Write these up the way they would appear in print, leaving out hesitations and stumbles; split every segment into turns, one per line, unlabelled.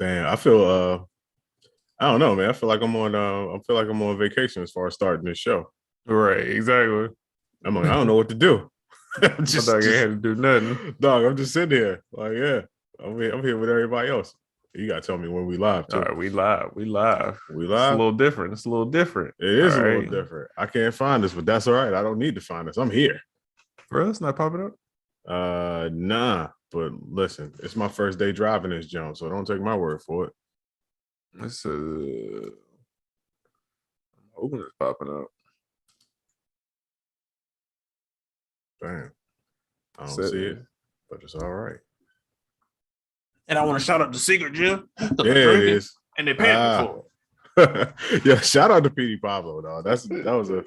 Man, I feel I don't know, man. I feel like I'm on vacation as far as starting this show.
Right, exactly.
I'm like, I don't know what to do. I'm
My dog ain't had to do nothing.
dog, I'm just sitting here. Like, yeah, I'm here with everybody else. You gotta tell me when we live
All
too.
right, we live. We live.
We
It's a
live?
little different. It's a little different.
It
All
is a little
right.
different. I can't find this, but that's all right. I don't need to find this. I'm here.
Bro, it's not popping up.
Nah. But listen, it's my first day driving this Jones, so don't take my word for it.
It's I'm hoping it's popping up.
Damn. I don't
So,
see it, but it's all right.
and I want to shout out to Secret Jim.
Yeah, it is.
And they paid me for
it. Yeah, shout out to Petey Pablo, dog. That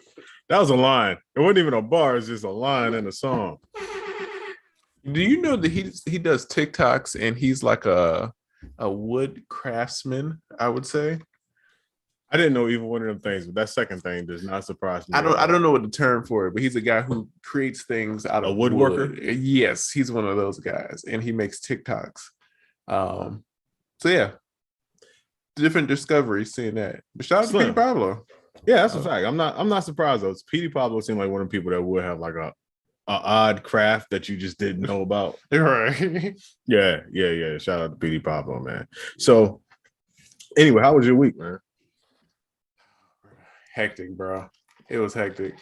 was a line. It wasn't even a bar, it's just a line in a song.
Do you know that he does TikToks and he's like a wood craftsman, I would say?
I didn't know either one of them things, but that second thing does not surprise me.
I don't know what the term for it, but he's a guy who creates things out of
woodworker.
Wood. Yes, he's one of those guys, and he makes TikToks. So yeah, different discoveries seeing that. But shout out to Petey Pablo.
Yeah, that's a fact. I'm not surprised though. Petey Pablo seemed like one of the people that would have like a odd craft that you just didn't know about.
Right.
Yeah. Shout out to Petey Pablo, man. So anyway, how was your week, man?
Hectic, bro. It was hectic.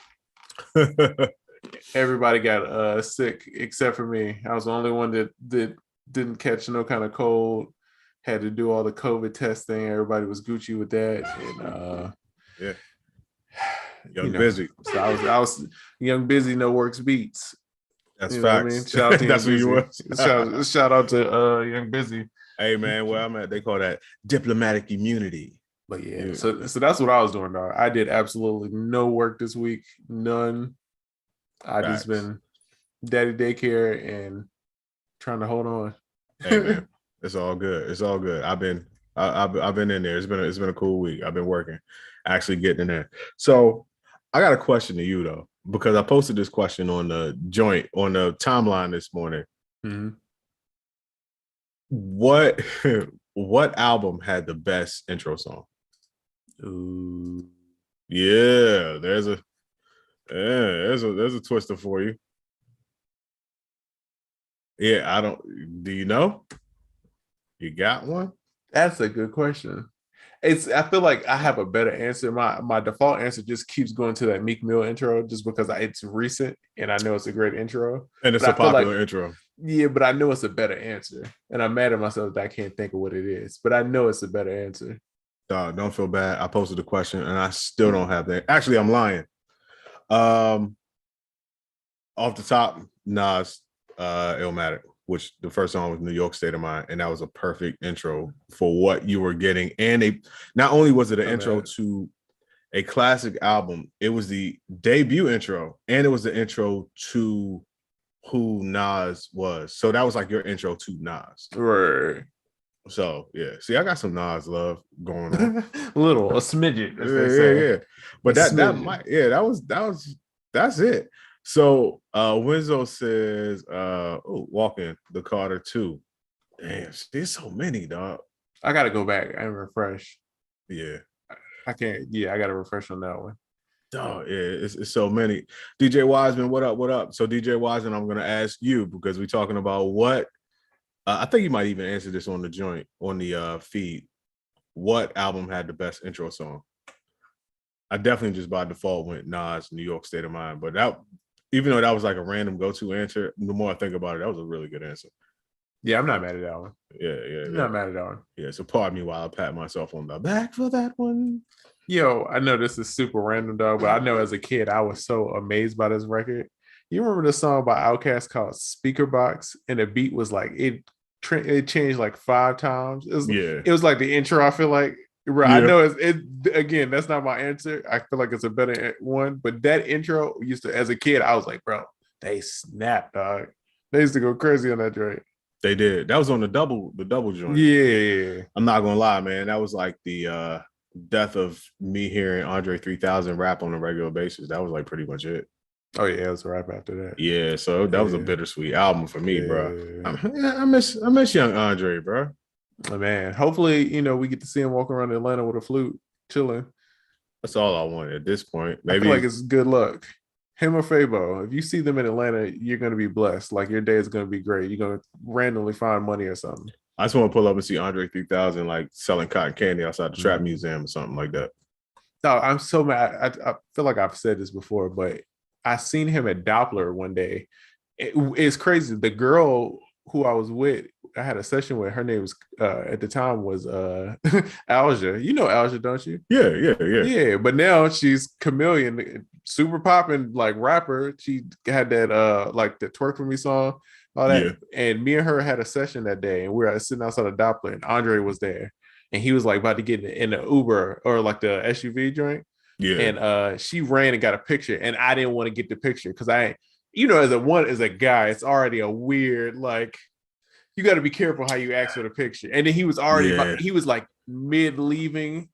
Everybody got sick except for me. I was the only one that didn't catch no kind of cold. Had to do all the COVID testing. Everybody was Gucci with that. And
yeah. Young busy.
So I was young busy, no works beats.
That's facts.
I mean? Shout out to
that's what you were.
Shout out to young busy.
Hey man, where I'm at, they call that diplomatic immunity.
But yeah, so that's what I was doing, dog. I did absolutely no work this week, none. I just been daddy daycare and trying to hold on.
Hey man, it's all good. It's all good. I've been in there. It's been a cool week. I've been working, actually getting in there. So I got a question to you though, because I posted this question on the timeline this morning.
Mm-hmm.
What album had the best intro song?
Ooh.
Yeah, there's a twister for you. Yeah, do you know? You got one?
That's a good question. I feel like I have a better answer. My default answer just keeps going to that Meek Mill intro just because it's recent and I know it's a great intro.
And it's a popular intro.
Yeah, but I know it's a better answer. And I'm mad at myself that I can't think of what it is. But I know it's a better answer.
Don't feel bad. I posted the question and I still don't have that. Actually, I'm lying. Off the top, Nas, Illmatic, which the first song was New York State of Mind, and that was a perfect intro for what you were getting. And not only was it an intro to a classic album, it was the debut intro, and it was the intro to who Nas was. So that was like your intro to Nas.
Right.
So yeah, see, I got some Nas love going on.
a smidget, as they
say. Yeah. But that's it. So Winzo says, walking the Carter 2. Damn, there's so many, dog.
I gotta go back and refresh.
Yeah.
I can't, I gotta refresh on that one.
Oh, yeah, it's so many. DJ Wiseman, what up? So DJ Wiseman, I'm gonna ask you because we're talking about what I think you might even answer this on the feed. What album had the best intro song? I definitely just by default went Nas, New York State of Mind. But that, even though that was like a random go-to answer, the more I think about it, that was a really good answer.
Yeah, I'm not mad at that one.
Yeah.
Not mad at that one.
Yeah, so pardon me while I pat myself on the back for that one.
Yo, I know this is super random, dog, but I know as a kid, I was so amazed by this record. You remember the song by Outkast called Speaker Box? And the beat was like, it changed like 5 times. It was like the intro, I feel like. Right. Yeah. I know it again, that's not my answer. I feel like it's a better one. But that intro used to, as a kid, I was like, bro, they snapped, dog. They used to go crazy on that joint.
They did. That was on the double joint.
Yeah.
I'm not gonna lie, man. That was like the death of me hearing Andre 3000 rap on a regular basis. That was like pretty much it.
Oh yeah, it was a rap after that.
Yeah, so that was a bittersweet album for me, bro. I miss young Andre, bro.
Oh, man, hopefully, we get to see him walk around Atlanta with a flute, chilling.
That's all I want at this point.
I feel like
Maybe
it's good luck. Him or Fabo, if you see them in Atlanta, you're gonna be blessed. Like your day is gonna be great. You're gonna randomly find money or something.
I just want to pull up and see Andre 3000 like selling cotton candy outside the trap
Mhm.
museum or something like that.
No, I'm so mad. I feel like I've said this before, but I seen him at Doppler one day. It's crazy. The girl who I was with, I had a session with. Her name was at the time was Alja. You know Alja, don't you?
Yeah, yeah, yeah,
Yeah, but now she's Chameleon, super popping like rapper. She had that like the twerk for me song, all that.
yeah,
And me and her had a session that day, and we were sitting outside of Doppler, and Andre was there, and he was like about to get in the Uber or like the SUV joint,
yeah,
and she ran and got a picture, and I didn't want to get the picture because as a guy, it's already a weird like you got to be careful how you ask for the picture. And then he was already
yeah.
he was like mid leaving,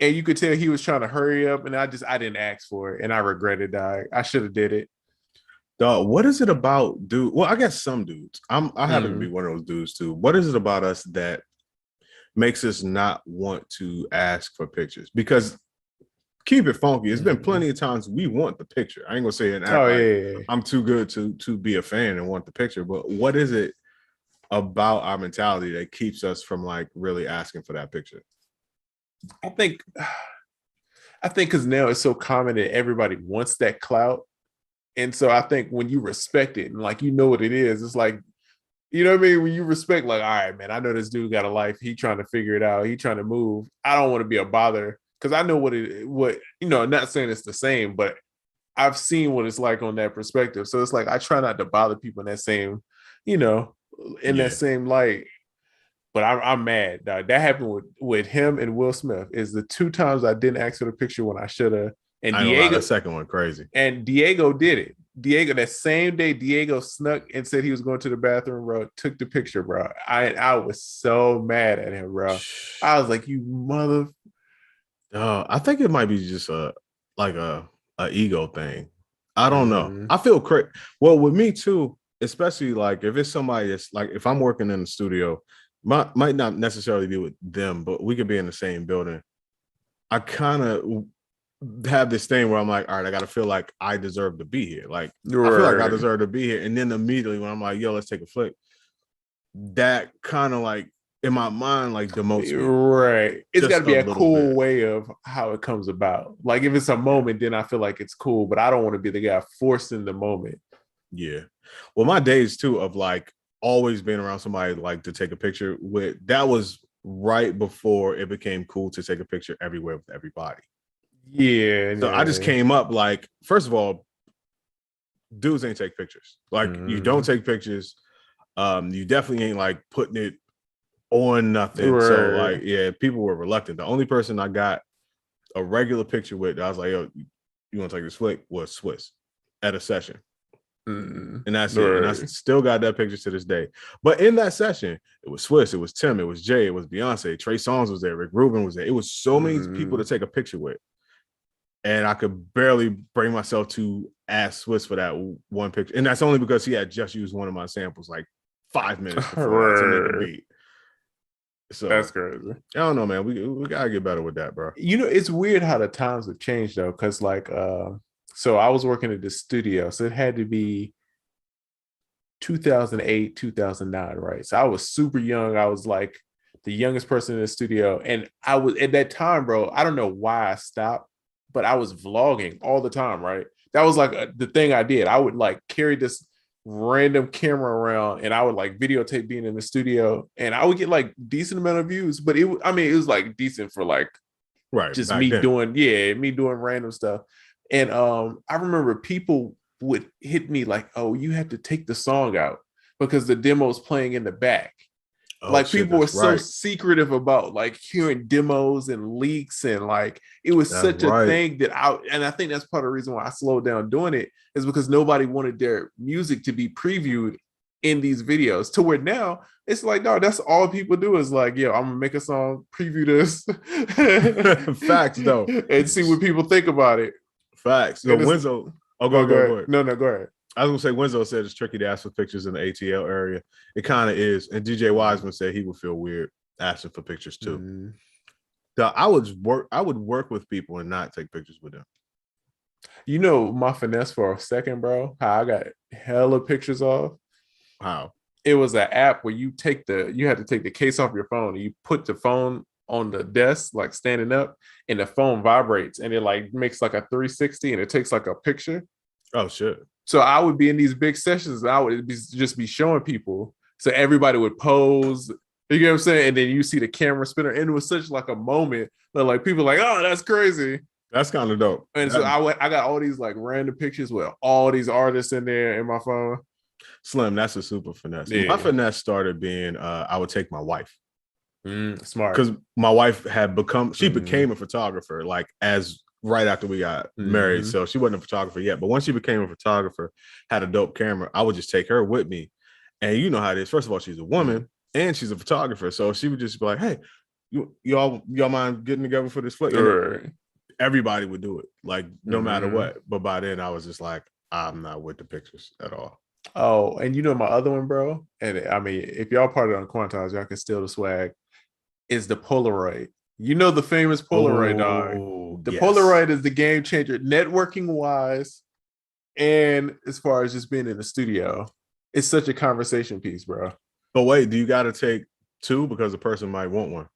and you could tell he was trying to hurry up, and I didn't ask for it, and I regretted that. I should have did it.
Dog, what is it about dude? Well, I guess some dudes. I happen to be
Mm.
one of those dudes too. What is it about us that makes us not want to ask for pictures? Because keep it funky. It's been
Mm.
plenty of times we want the picture. I ain't gonna say it and act
Oh
like
yeah.
I'm too good to be a fan and want the picture. But what is it about our mentality that keeps us from like really asking for that picture?
I think because now it's so common that everybody wants that clout, and so I think when you respect it and like what it is, it's like what I mean. When you respect, like, all right, man, I know this dude got a life. He trying to figure it out. He trying to move. I don't want to be a bother because I know what Not saying it's the same, but I've seen what it's like on that perspective. So it's like I try not to bother people in that same, you know, in that
Yeah.
same light. But I'm mad. Dog. That happened with him and Will Smith. Is the two times I didn't ask for the picture when I should have. And
I ain't gonna lie, that second one crazy.
Diego did it. Diego, that same day, Diego snuck and said he was going to the bathroom, bro. Took the picture, bro. I was so mad at him, bro. I was like, you mother.
I think it might be just a ego thing. I don't know.
Mm.
I feel crazy. Well, with me too, especially like if it's somebody that's like if I'm working in the studio, might not necessarily be with them, but we could be in the same building. I kind of have this thing where I'm like, all right, I got to feel like I deserve to be here. Like I feel like I deserve to be here, and then immediately when I'm like, yo, let's take a flick, that kind of like in my mind like demotes me
Right. It's got
just
to
a
be a
little
cool
bit.
way of how it comes about. Like if it's a moment, then I feel like it's cool, but I don't want to be the guy forcing the moment.
Yeah. Well, my days too of like always being around somebody like to take a picture with, that was right before it became cool to take a picture everywhere with everybody.
Yeah,
So I just
yeah.
came up like, first of all, dudes ain't take pictures. Like you don't
Mm.
take pictures. You definitely ain't like putting it on nothing. So
Right.
like, yeah, people were reluctant. The only person I got a regular picture with, I was like, yo, you want to take this flick, was Swiss at a session.
Mm.
And that's it. And I
Right.
still got that picture to this day. But in that session, it was Swiss, it was Tim, it was Jay, it was Beyonce, Trey Songz was there, Rick Rubin was there. It was so many people to
Mm.
take a picture with. And I could barely bring myself to ask Swiss for that one picture. And that's only because he had just used one of my samples like 5 minutes before that to make a
Right.
beat. So
That's crazy.
I don't know, man. We gotta get better with that, bro.
It's weird how the times have changed though, because like so I was working at the studio, so it had to be 2008, 2009, right? So I was super young. I was like the youngest person in the studio. And I was at that time, bro. I don't know why I stopped, but I was vlogging all the time, right? That was like the thing I did. I would like carry this random camera around and I would like videotape being in the studio and I would get like decent amount of views, but it was like decent for like
Right.
just
Back then.
me doing random stuff. And I remember people would hit me like, "Oh, you have to take the song out because the demo's playing in the back."
Oh
Like
shit,
people were
that's
so
right.
secretive about like hearing demos and leaks and like it was
That's
such a
right.
thing that I think that's part of the reason why I slowed down doing it is because nobody wanted their music to be previewed in these videos to where now it's like, no, that's all people do is like, yo, I'm gonna make a song, preview this
Facts though.
and see what people think about it.
Facts. So
And it's
Wenzel, oh
oh, go
go
ahead.
ahead.
No, go ahead.
I was gonna say Wenzel said it's tricky to ask for pictures in the ATL area. It kind of is. And DJ Wiseman said he would feel weird. asking for pictures too.
Mm-hmm.
So I would work with people and not take pictures with them.
You know my finesse for a second, bro. How I got hella pictures off.
How?
It was an app where you had to take the case off your phone and you put the phone on the desk, like standing up, and the phone vibrates and it like makes like a 360 and it takes like a picture.
Oh shit.
So I would be in these big sessions and I would just be showing people. So everybody would pose. You get what I'm saying? And then you see the camera spinner. And it was such like a moment that like people like, oh, that's crazy.
That's kind of dope.
And so I got all these like random pictures with all these artists in there in my phone.
Slim, that's a super finesse.
Yeah.
My finesse started being I would take my wife.
Smart.
Because my wife had became a photographer like as right after we got married. So she wasn't a photographer yet. But once she became a photographer, had a dope camera, I would just take her with me. And you know how it is. First of all, she's a woman and she's a photographer. So she would just be like, hey, y'all mind getting together for this flick?
Right.
Everybody would do it, like no matter what. But by then I was just like, I'm not with the pictures at all.
Oh, and you know my other one, bro. And I mean, if y'all part of UnQuantized, y'all can steal the swag. Is the Polaroid. You know the famous Polaroid, dog. The Polaroid is the game changer, networking wise, and as far as just being in the studio. It's such a conversation piece, bro.
But wait, do you got to take two because the person might want one?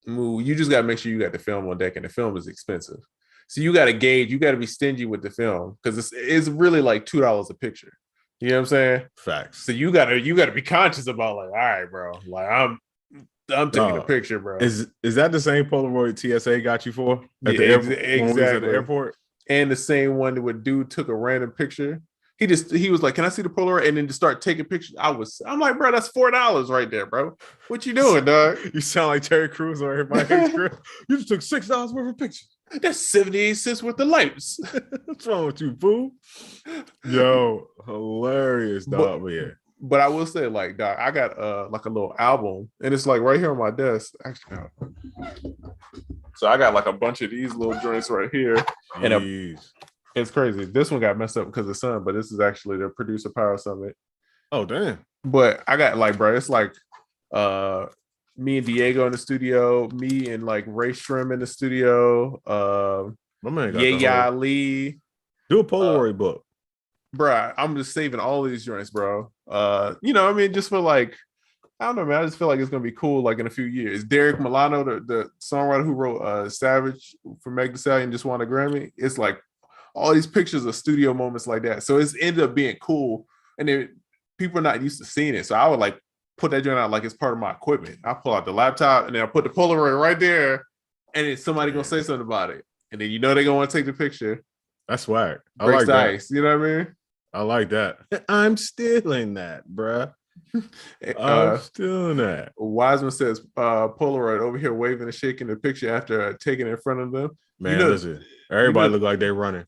You just got to make sure you got the film on deck, and the film is expensive. So you got to gauge. You got to be stingy with the film because it's really like $2 a picture. You know what I'm saying?
Facts.
So you gotta be conscious about like, all right, bro. Like I'm taking a picture, bro.
Is that the same Polaroid TSA got you for at the airport?
Exactly.
When we was at the airport?
And the same one where dude took a random picture. He was like, "Can I see the Polaroid?" And then to start taking pictures, I'm like, bro, that's $4 right there, bro. What you doing, dog?
You sound like Terry Crews on everybody's script. You just took $6 worth of pictures.
That's 78 cents worth of lights.
What's wrong with you, fool? Yo, hilarious, dog.
But I will say, like, dog, I got like a little album, and it's like right here on my desk. Actually, so I got like a bunch of these little joints right here, and it's crazy. This one got messed up because of the sun, but this is actually the Producer Power Summit.
Oh damn!
But I got like, bro, it's like me and Diego in the studio, me and like Ray Shrim in the studio,
my man got
Yeah Lee.
Do a Polaroid book.
Bro, I'm just saving all these joints, bro. You know, I mean, just for like, I don't know, man. I just feel like it's gonna be cool, like in a few years. Derek Milano, the songwriter who wrote Savage for Meg Thee Stallion, just won a Grammy. It's like all these pictures of studio moments like that. So it's ended up being cool, and then people are not used to seeing it. So I would like put that joint out like it's part of my equipment. I pull out the laptop and then I put the Polaroid right there, and then somebody gonna say something about it, and then you know they're gonna want to take the picture.
That's swag. I
Breaks
like
the
that.
ice. You know what I mean?
I like that. I'm stealing that, bruh. I'm stealing that.
Wiseman says Polaroid over here waving and shaking the picture after taking it in front of them.
Man, listen, everybody look like they're running.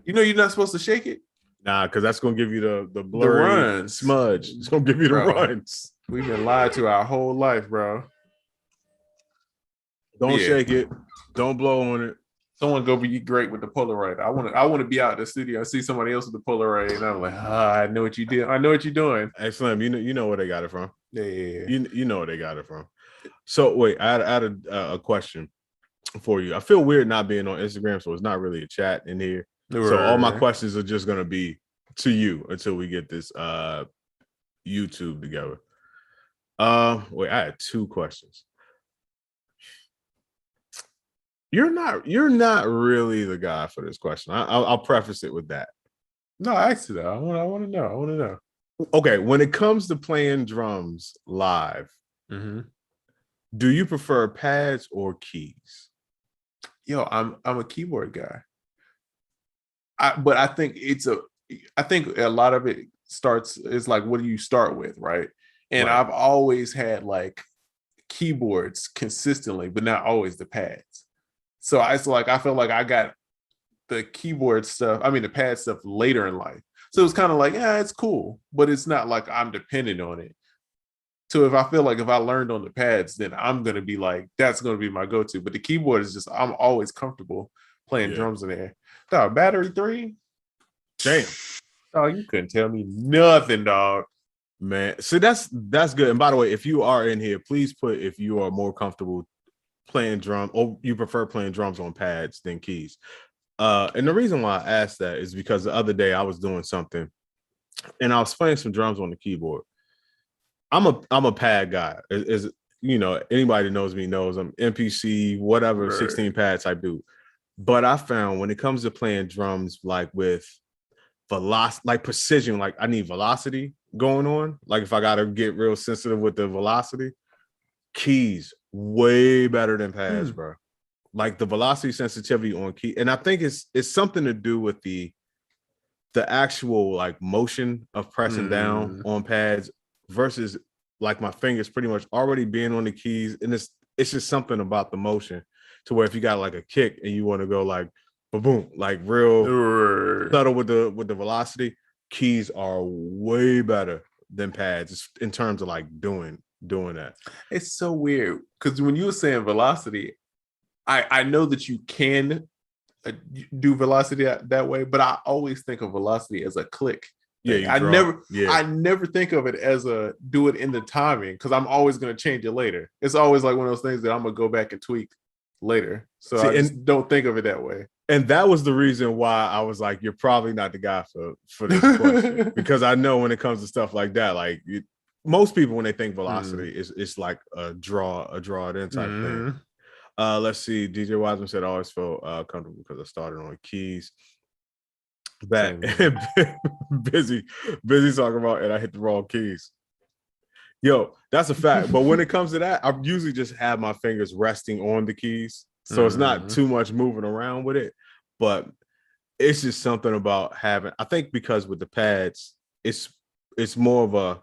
You know you're not supposed to shake it?
Nah, because that's gonna give you the blurry smudge. It's gonna give you the runs.
We've been lied to our whole life, bro.
Don't shake it. Don't blow on it.
Someone go be great with the Polaroid. I want to be out in the studio and see somebody else with the Polaroid, and I'm like, I know what you did. I know what you're doing.
Hey, Slim, you know where they got it from.
Yeah.
You know where they got it from. So wait, I had a question for you. I feel weird not being on Instagram, so it's not really a chat in here. Right. So all my questions are just gonna be to you until we get this YouTube together. Wait, I had two questions. You're not really the guy for this question. I'll preface it with that.
No, actually, I want to know.
Okay, when it comes to playing drums live, do you prefer pads or keys?
Yo, I'm a keyboard guy. But I think a lot of it is like, what do you start with, right? And right. I've always had like keyboards consistently, but not always the pads. So I feel like I got the keyboard stuff, the pad stuff later in life. So it's kind of like, yeah, it's cool, but it's not like I'm dependent on it. So if I feel like if I learned on the pads, then I'm going to be like, that's going to be my go-to. But the keyboard is just, I'm always comfortable playing drums in there. Dog, battery 3?
Damn.
Oh, you couldn't tell me nothing, dog.
Man, so that's good. And by the way, if you are in here, please put if you are more comfortable playing drum or you prefer playing drums on pads than keys. And the reason why I asked that is because the other day I was doing something and I was playing some drums on the keyboard. I'm a pad guy. Is you know, anybody that knows me knows I'm MPC, whatever,
Right.
16 pad type dude. But I found when it comes to playing drums, like with velocity, like precision, like I need velocity going on. Like if I gotta get real sensitive with the velocity, keys way better than pads, bro. Like the velocity sensitivity on key, and I think it's something to do with the actual like motion of pressing down on pads versus like my fingers pretty much already being on the keys, and it's just something about the motion to where if you got like a kick and you want to go like boom, like real subtle with the velocity, keys are way better than pads in terms of like doing that.
It's so weird because when you were saying velocity, I know that you can do velocity that way, but I always think of velocity as a click.
Yeah,
I never think of it as a do it in the timing because I'm always going to change it later. It's always like one of those things that I'm gonna go back and tweak later. So I just don't think of it that way.
And that was the reason why I was like, you're probably not the guy for this question. Because I know when it comes to stuff like that, like most people when they think velocity, it's like a draw it in type thing. Let's see. DJ Wiseman said I always felt comfortable because I started on keys. That busy talking about, and I hit the wrong keys. Yo, that's a fact. But when it comes to that, I usually just have my fingers resting on the keys. So it's not too much moving around with it. But it's just something about having, I think because with the pads, it's more of a,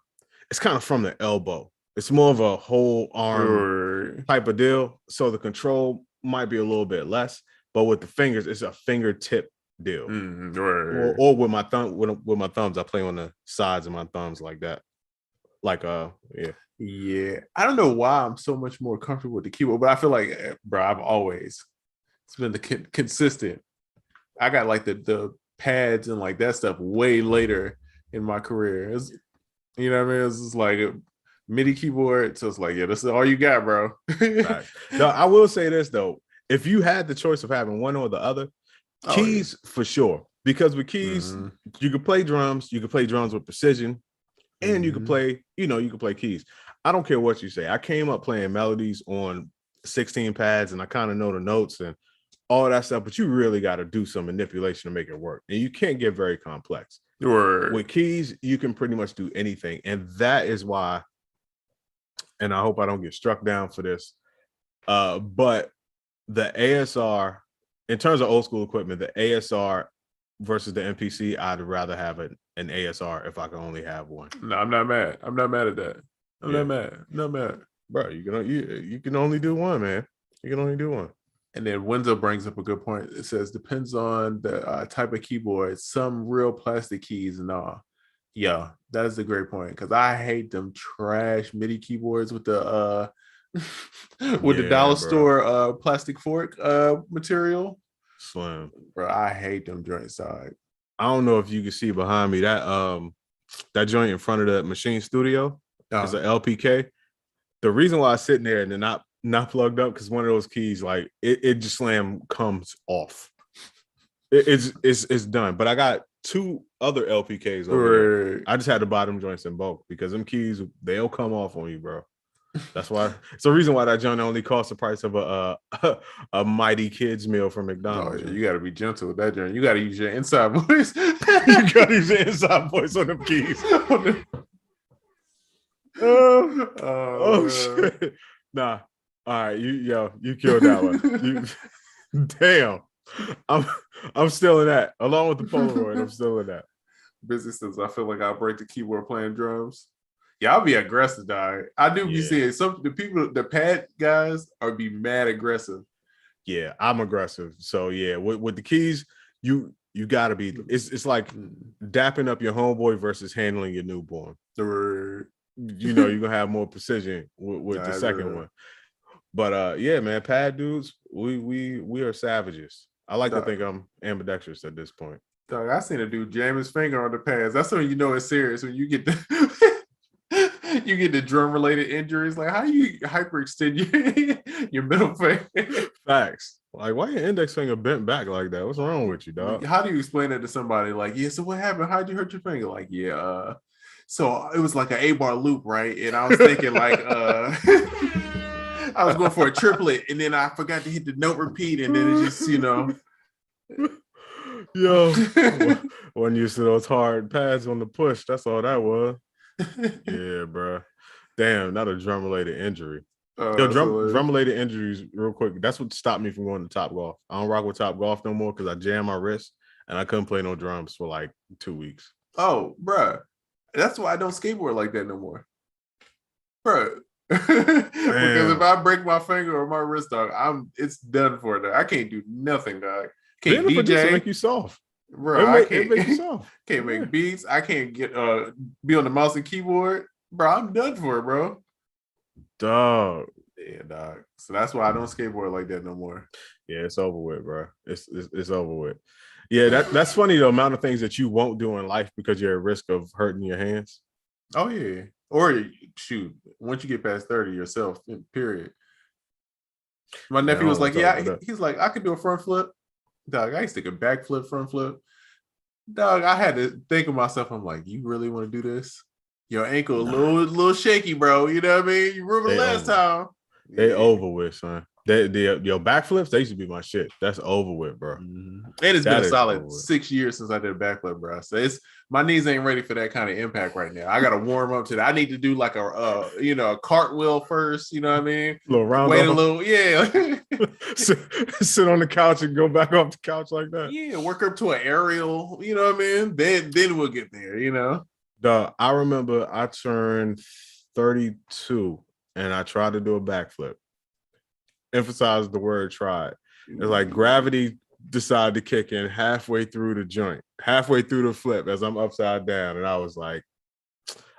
it's kind of from the elbow. It's more of a whole arm type of deal. So the control might be a little bit less. But with the fingers, it's a fingertip deal. Or with my thumb, with my thumbs, I play on the sides of my thumbs like that. Like
yeah. I don't know why I'm so much more comfortable with the keyboard, but I feel like, bro, I've always it's been the consistent. I got like the pads and like that stuff way later in my career. You know what I mean? It's just like a MIDI keyboard, so it's like, yeah, this is all you got, bro.
Right. No, I will say this though: if you had the choice of having one or the other, keys for sure. Because with keys, you could play drums. You could play drums with precision. And you can play, you can play keys. I don't care what you say. I came up playing melodies on 16 pads and I kind of know the notes and all that stuff, but you really got to do some manipulation to make it work. And you can't get very complex. With keys, you can pretty much do anything. And that is why, and I hope I don't get struck down for this, but the ASR, in terms of old school equipment, the ASR versus the MPC, I'd rather have an ASR if I can only have one.
No, I'm not mad. I'm not mad at that. I'm not mad.
Bro, you can only do one, man. You can only do one.
And then Wenzel brings up a good point. It says, depends on the type of keyboard. Some real plastic keys and all. Yeah, that is a great point. Because I hate them trash MIDI keyboards with the the dollar store plastic fork material.
Slim.
Bro, I hate them joints.
I don't know if you can see behind me that joint in front of the machine studio is an LPK. The reason why I'm sitting there and they're not plugged up because one of those keys, like it just slam comes off. It's done. But I got two other LPKs over there. I just had to buy them joints in bulk because them keys, they'll come off on you, bro. That's why it's the reason why that joint only costs the price of a mighty kids meal from McDonald's.
You got to be gentle with that joint. You got to use your inside voice.
You got to use your inside voice on them keys. Oh shit! Nah, all right, you killed that one. Damn, I'm still in that along with the Polaroid. I'm still in that.
Business says I feel like I'll break the keyboard playing drums. Yeah, I'll be aggressive, dog. I do be seeing the pad guys are be mad aggressive.
Yeah, I'm aggressive. So yeah, with the keys, you gotta be. It's like dapping up your homeboy versus handling your newborn. You're gonna have more precision with the second one. But yeah, man, pad dudes, we are savages. I like to think I'm ambidextrous at this point.
Dog, I seen a dude jam his finger on the pads. That's when you know it's serious when you get the You get the drum related injuries. Like, how you hyperextend your middle finger?
Facts. Like, why your index finger bent back like that? What's wrong with you, dog?
How do you explain that to somebody? Like, yeah, so what happened? How'd you hurt your finger? Like, yeah, so it was like an 8-bar loop, right? And I was thinking, like, I was going for a triplet, and then I forgot to hit the note repeat, and then it just,
Yo, wasn't used to those hard pads on the push. That's all that was. Yeah, bro. Damn, not a drum related injury. Yo, drum related injuries, real quick. That's what stopped me from going to Top Golf. I don't rock with Top Golf no more because I jammed my wrist and I couldn't play no drums for like 2 weeks.
Oh, bro, that's why I don't skateboard like that no more, bro. Because if I break my finger or my wrist, dog, it's done for. Dog. I can't do nothing, dog. Can't
Being a producer
DJ.
Make you soft,
bro. I can't
make you soft.
Can't make beats. I can't get be on the mouse and keyboard, bro. I'm done for it, bro.
Dog.
Yeah, dog. So that's why I don't skateboard like that no more.
Yeah, it's over with, bro. It's over with. Yeah, that's funny, the amount of things that you won't do in life because you're at risk of hurting your hands.
Oh yeah. Or shoot, once you get past 30 yourself, period. My nephew was like, yeah, he's like, I could do a front flip. Dog, I used to take a back flip, front flip. Dog, I had to think of myself. I'm like, you really want to do this? Your ankle a little shaky, bro. You know what I mean? You remember the last time.
They over with, son. Your backflips, they used to be my shit. That's over with, bro.
Mm-hmm. And it's been a solid 6 years since I did a backflip, bro. So my knees ain't ready for that kind of impact right now. I gotta warm up to that. I need to do like a cartwheel first. You know what I mean?
A little round.
Wait a little, yeah.
sit on the couch and go back off the couch like that.
Yeah, work up to an aerial. You know what I mean? Then we'll get there. You know.
I remember I turned 32 and I tried to do a backflip. Emphasize the word tried. It's like gravity decided to kick in halfway through the joint, halfway through the flip as I'm upside down. And I was like,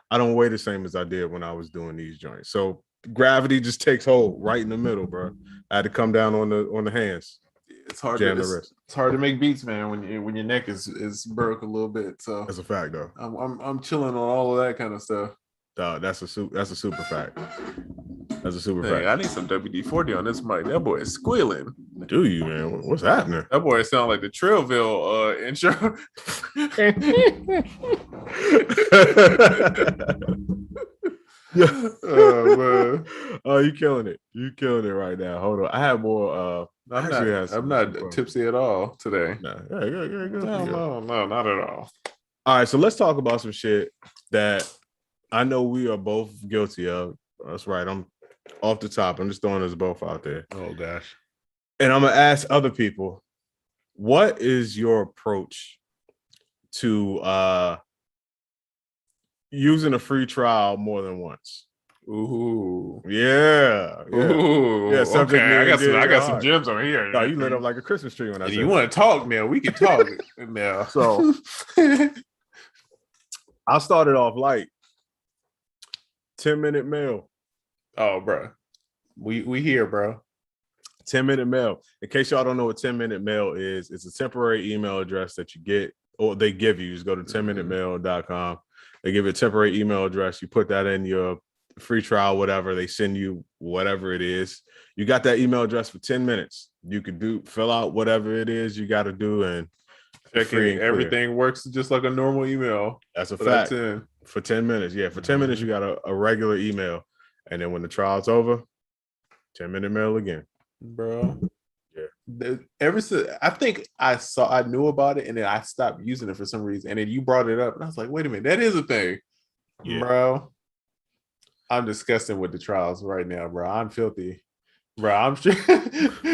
I don't weigh the same as I did when I was doing these joints. So gravity just takes hold right in the middle, bro. I had to come down on the hands.
It's hard to make beats, man, when your neck is broke a little bit. So
that's a fact, though.
I'm chilling on all of that kind of stuff.
That's a super fact. That's a super fact.
I need some WD-40 on this mic. That boy is squealing.
Do you, man? What's happening?
That boy sound like the Trailville intro.
Man. Oh, you killing it. You killing it right now. Hold on. I have more
I'm not tipsy at all today.
No,
not at all.
All right, so let's talk about some shit that I know we are both guilty of. That's right. I'm off the top. I'm just throwing us both out there.
Oh gosh.
And I'm gonna ask other people, what is your approach to using a free trial more than once?
Ooh.
Yeah.
Ooh.
Yeah.
Okay. I got some gems on here.
No, you lit up like a Christmas tree when I said
you want to talk now? We can talk now.
So I'll start it off light. 10-minute mail.
Oh, bro. We here, bro.
10-minute mail. In case y'all don't know what 10-minute mail is, it's a temporary email address that you get, or they give you. You just go to 10minutemail.com. They give you a temporary email address. You put that in your free trial, whatever. They send you whatever it is. You got that email address for 10 minutes. You could fill out whatever it is you got to do, and
everything works just like a normal email.
That's a fact. For 10 minutes. Yeah, for 10 minutes, you got a regular email. And then when the trial's over, 10-minute mail again.
Bro. Yeah. Ever since I think I knew about it and then I stopped using it for some reason. And then you brought it up and I was like, wait a minute, that is a thing. Yeah. Bro. I'm disgusting with the trials right now, bro. I'm filthy. Bro, I'm sure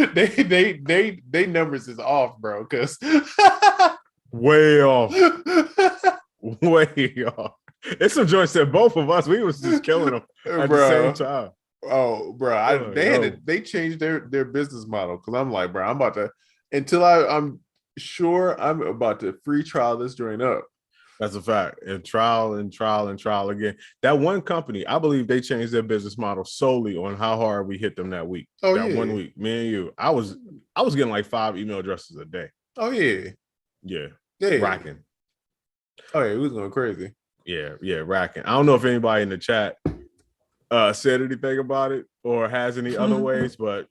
they numbers is off, bro. Cause
way off. Way off. It's some joints that both of us, we was just killing them at the same time.
Oh, bro, they changed their business model because I'm like, bro, I'm about to I'm sure I'm about to free trial this joint up.
That's a fact. And trial again. That one company, I believe they changed their business model solely on how hard we hit them that week.
Oh,
that 1 week, me and you. I was getting like 5 email addresses a day.
Oh yeah.
Yeah. Racking.
Oh yeah, it was going crazy.
Yeah, racking. I don't know if anybody in the chat said anything about it or has any other ways, but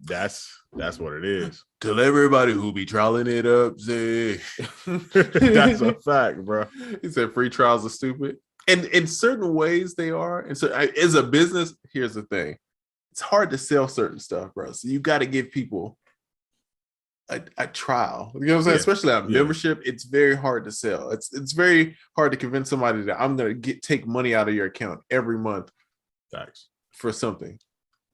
that's what it is.
Tell everybody who be trialing it up, say.
That's a fact, bro.
He said free trials are stupid. And in certain ways they are. And so as a business, here's the thing. It's hard to sell certain stuff, bro. So you got to give people a trial. You know what I'm saying? Especially on membership, it's very hard to sell. It's very hard to convince somebody that I'm gonna take money out of your account every month.
Facts.
For something.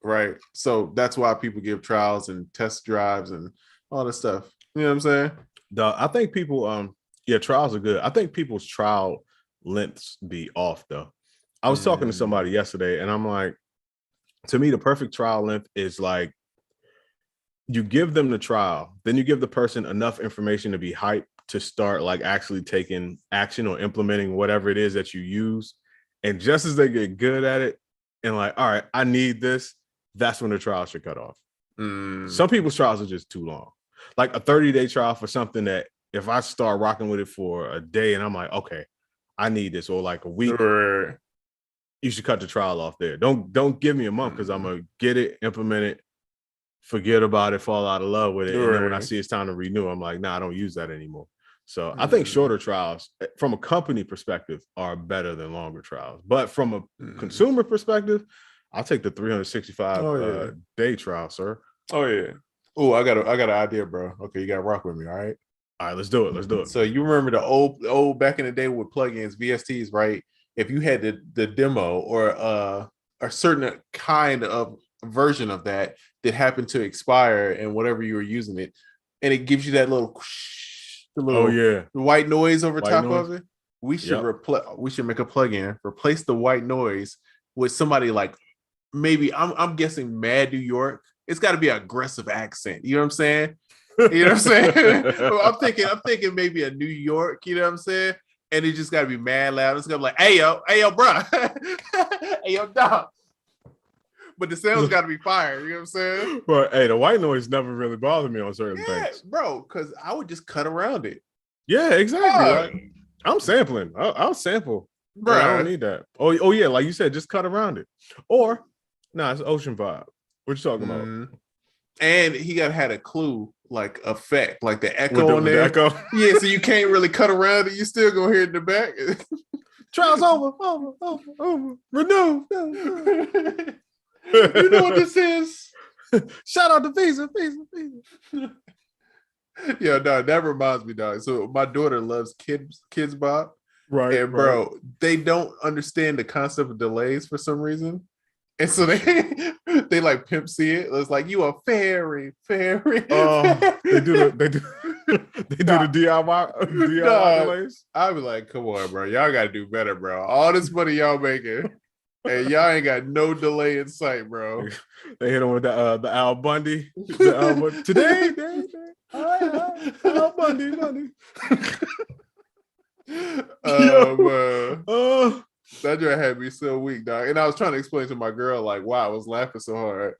Right. So that's why people give trials and test drives and all this stuff. You know what I'm saying?
I think people trials are good. I think people's trial lengths be off though. I was talking to somebody yesterday and I'm like, to me, the perfect trial length is like you give them the trial, then you give the person enough information to be hyped to start like actually taking action or implementing whatever it is that you use. And just as they get good at it and like, all right, I need this, that's when the trial should cut off. Some people's trials are just too long. Like a 30-day trial for something that if I start rocking with it for a day and I'm like, okay, I need this, or like a week, you should cut the trial off there. Don't give me a month because I'm gonna get it, implement it, forget about it, fall out of love with it. And then when I see it's time to renew, I'm like, nah, I don't use that anymore. So I think shorter trials from a company perspective are better than longer trials. But from a consumer perspective, I'll take the 365 day trial, sir.
Oh yeah. Oh, I got an idea, bro. Okay, you gotta rock with me, all right?
All right, let's do it.
So you remember the old back in the day with plugins, VSTs, right? If you had the demo or a certain kind of version of that happened to expire and whatever you were using it, and it gives you that little white noise over top of it. We should we should make a plugin, replace the white noise with somebody like maybe I'm guessing Mad New York. It's got to be an aggressive accent. You know what I'm saying? You know what I'm saying? I'm thinking maybe a New York, you know what I'm saying? And it just got to be mad loud. It's gonna be like, hey yo, bro. Hey yo, dog. But the sound's got to be fire. You know what I'm saying?
But hey, the white noise never really bothered me on certain things,
bro. Because I would just cut around it.
Yeah, exactly. Like, I'm sampling. I'll sample, bro. I don't need that. Oh yeah, like you said, just cut around it. Or it's Ocean Vibe. What you talking about?
And he had a clue like effect, like the echo on there.
The echo.
Yeah, so you can't really cut around it. You still gonna hear it in the back.
Trials over. Renew.
You know what this is?
Shout out to Visa.
Yeah, no, that reminds me, dog. So my daughter loves Kids Bop.
Right.
And bro, they don't understand the concept of delays for some reason. And so they like Pimp C it. It's like, you a fairy.
Oh, they do the DIY delays.
I'll be like, come on, bro. Y'all gotta do better, bro. All this money y'all making. And y'all ain't got no delay in sight, bro.
They hit him with the Al Bundy. Today. Al Bundy.
Man. That joint had me so weak, dog. And I was trying to explain to my girl, like, wow, I was laughing so hard.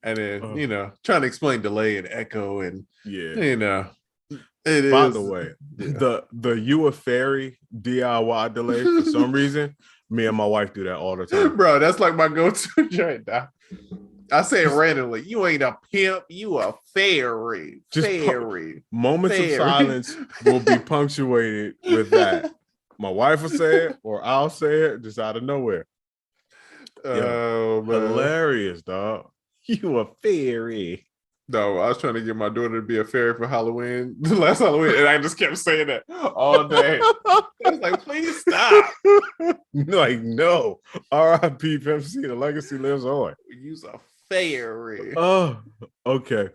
And then, trying to explain delay and echo and,
By the way, the You a Fairy DIY delay, for some reason, me and my wife do that all the time.
Bro, that's like my go-to joint, dog. I say it randomly. You ain't a pimp, you a fairy.
Moments of silence will be punctuated with that. My wife will say it, or I'll say it just out of nowhere.
Oh, man.
Hilarious, dog. You a fairy.
No, I was trying to get my daughter to be a fairy for Halloween, last Halloween, and I just kept saying that all day. I was like, please stop.
Like, no. R.I.P. Pimp C, the legacy lives on.
Use a fairy.
Oh, okay.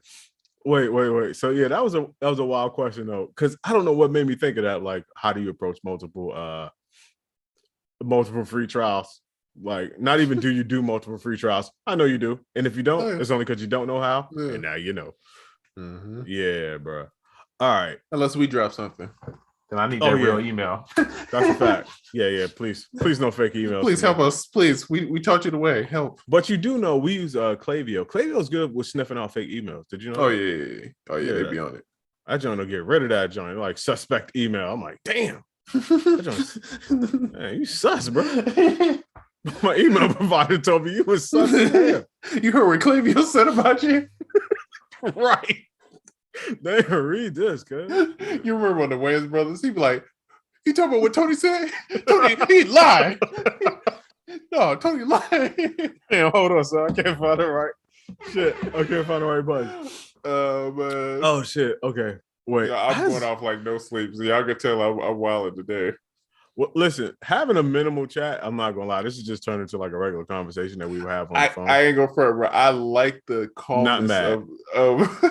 Wait. So yeah, that was a wild question though, because I don't know what made me think of that. Like, how do you approach multiple free trials? Like, not even do you do multiple free trials? I know you do, and if you don't, it's only because you don't know how. Yeah. And now you know. Mm-hmm. Yeah, bro. All right.
Unless we drop something, then I need that real email.
That's a fact. Yeah. Please, no fake emails.
Please help us. Please, we taught you the way. Help.
But you do know we use Klaviyo. Klaviyo's good with sniffing out fake emails. Did you know?
Oh yeah. They be on it.
That joint will get rid of that joint, like suspect email. I'm like, damn. That joint, man, you sus, bro. My email provider told me you was such a hell.
You heard what Clevio said about you?
Right. They didn't read this, cuz.
You remember when the Wayans brothers, he'd be like, you talking about what Tony said? Tony, he lied. No, Tony lied.
Damn, hold on, son. I can't find it right. Shit. I can't find the right button.
Man.
Oh shit. Okay. Wait.
Yeah, I'm going off like no sleep. So y'all can tell I'm wilding today.
Well, listen, having a minimal chat, I'm not gonna lie, this is just turned into like a regular conversation that we would have on the phone.
I ain't gonna front, bro. I like the calmness of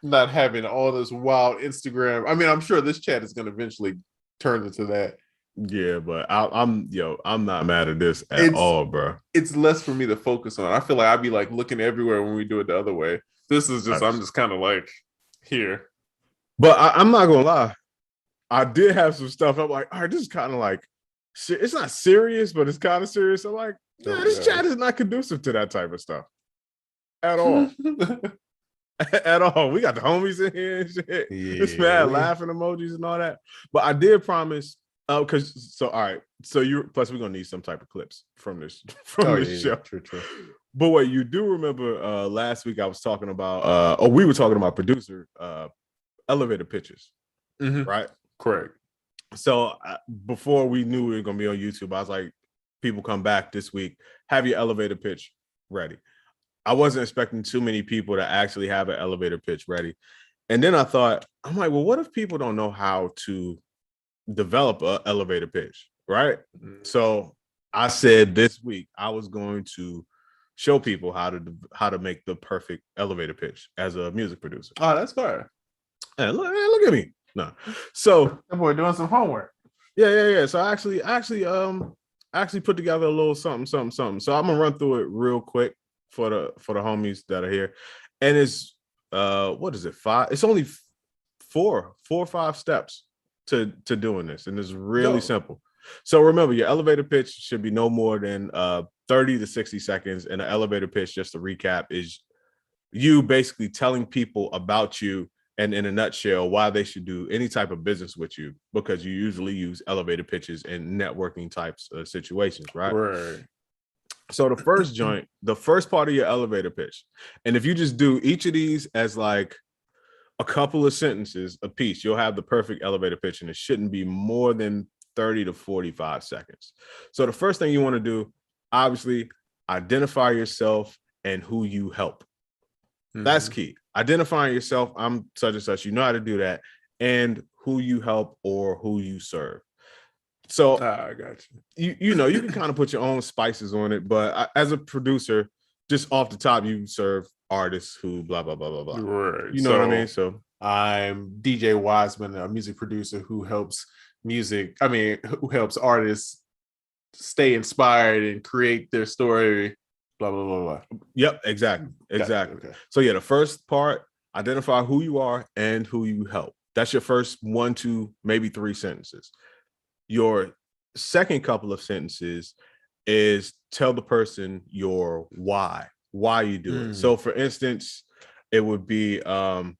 not having all this wild Instagram. I mean, I'm sure this chat is gonna eventually turn into that.
Yeah, but I'm not mad at this at all, bro.
It's less for me to focus on. I feel like I'd be like looking everywhere when we do it the other way. This is just I'm just kind of like here.
But I'm not gonna lie. I did have some stuff. I'm like, all right, this is kind of like, it's not serious, but it's kind of serious. I'm like, yeah, this chat is not conducive to that type of stuff at all. At all. We got the homies in here and shit. Yeah, this mad laughing emojis and all that. But I did promise, because all right. So plus we're gonna need some type of clips from this show.
Yeah, true.
But what you do remember last week I was talking about we were talking about producer elevator pitches, right?
Correct.
So before we knew we were gonna be on YouTube, I was like, people come back this week, have your elevator pitch ready. I wasn't expecting too many people to actually have an elevator pitch ready. And then I thought, I'm like, well, what if people don't know how to develop an elevator pitch, right? So I said this week I was going to show people how to make the perfect elevator pitch as a music producer.
Oh, that's fair.
And look at me. No. So
that boy doing some homework.
Yeah. So I actually put together a little something. So I'm gonna run through it real quick for the homies that are here. And it's what is it? 5? It's only 4 or 5 steps to doing this. And it's really simple. So remember, your elevator pitch should be no more than 30 to 60 seconds. And an elevator pitch, just to recap, is you basically telling people about you and in a nutshell, why they should do any type of business with you, because you usually use elevator pitches in networking types of situations, right?
Right.
So the first joint, the first part of your elevator pitch, and if you just do each of these as like a couple of sentences a piece, you'll have the perfect elevator pitch, and it shouldn't be more than 30 to 45 seconds. So the first thing you want to do, obviously, identify yourself and who you help. That's key. Identifying yourself, I'm such and such, you know how to do that, and who you help or who you serve. So
I got
you. You know, you can kind of put your own spices on it, but as a producer, just off the top, you serve artists who blah, blah, blah, blah, blah.
Right.
You know what I mean? So
I'm DJ Wiseman, a music producer who helps who helps artists stay inspired and create their story. Blah, blah, blah, blah.
Yep, exactly. Okay. So yeah, the first part, identify who you are and who you help. That's your first 1, 2, maybe 3 sentences. Your second couple of sentences is tell the person your why you do it. So for instance, it would be, so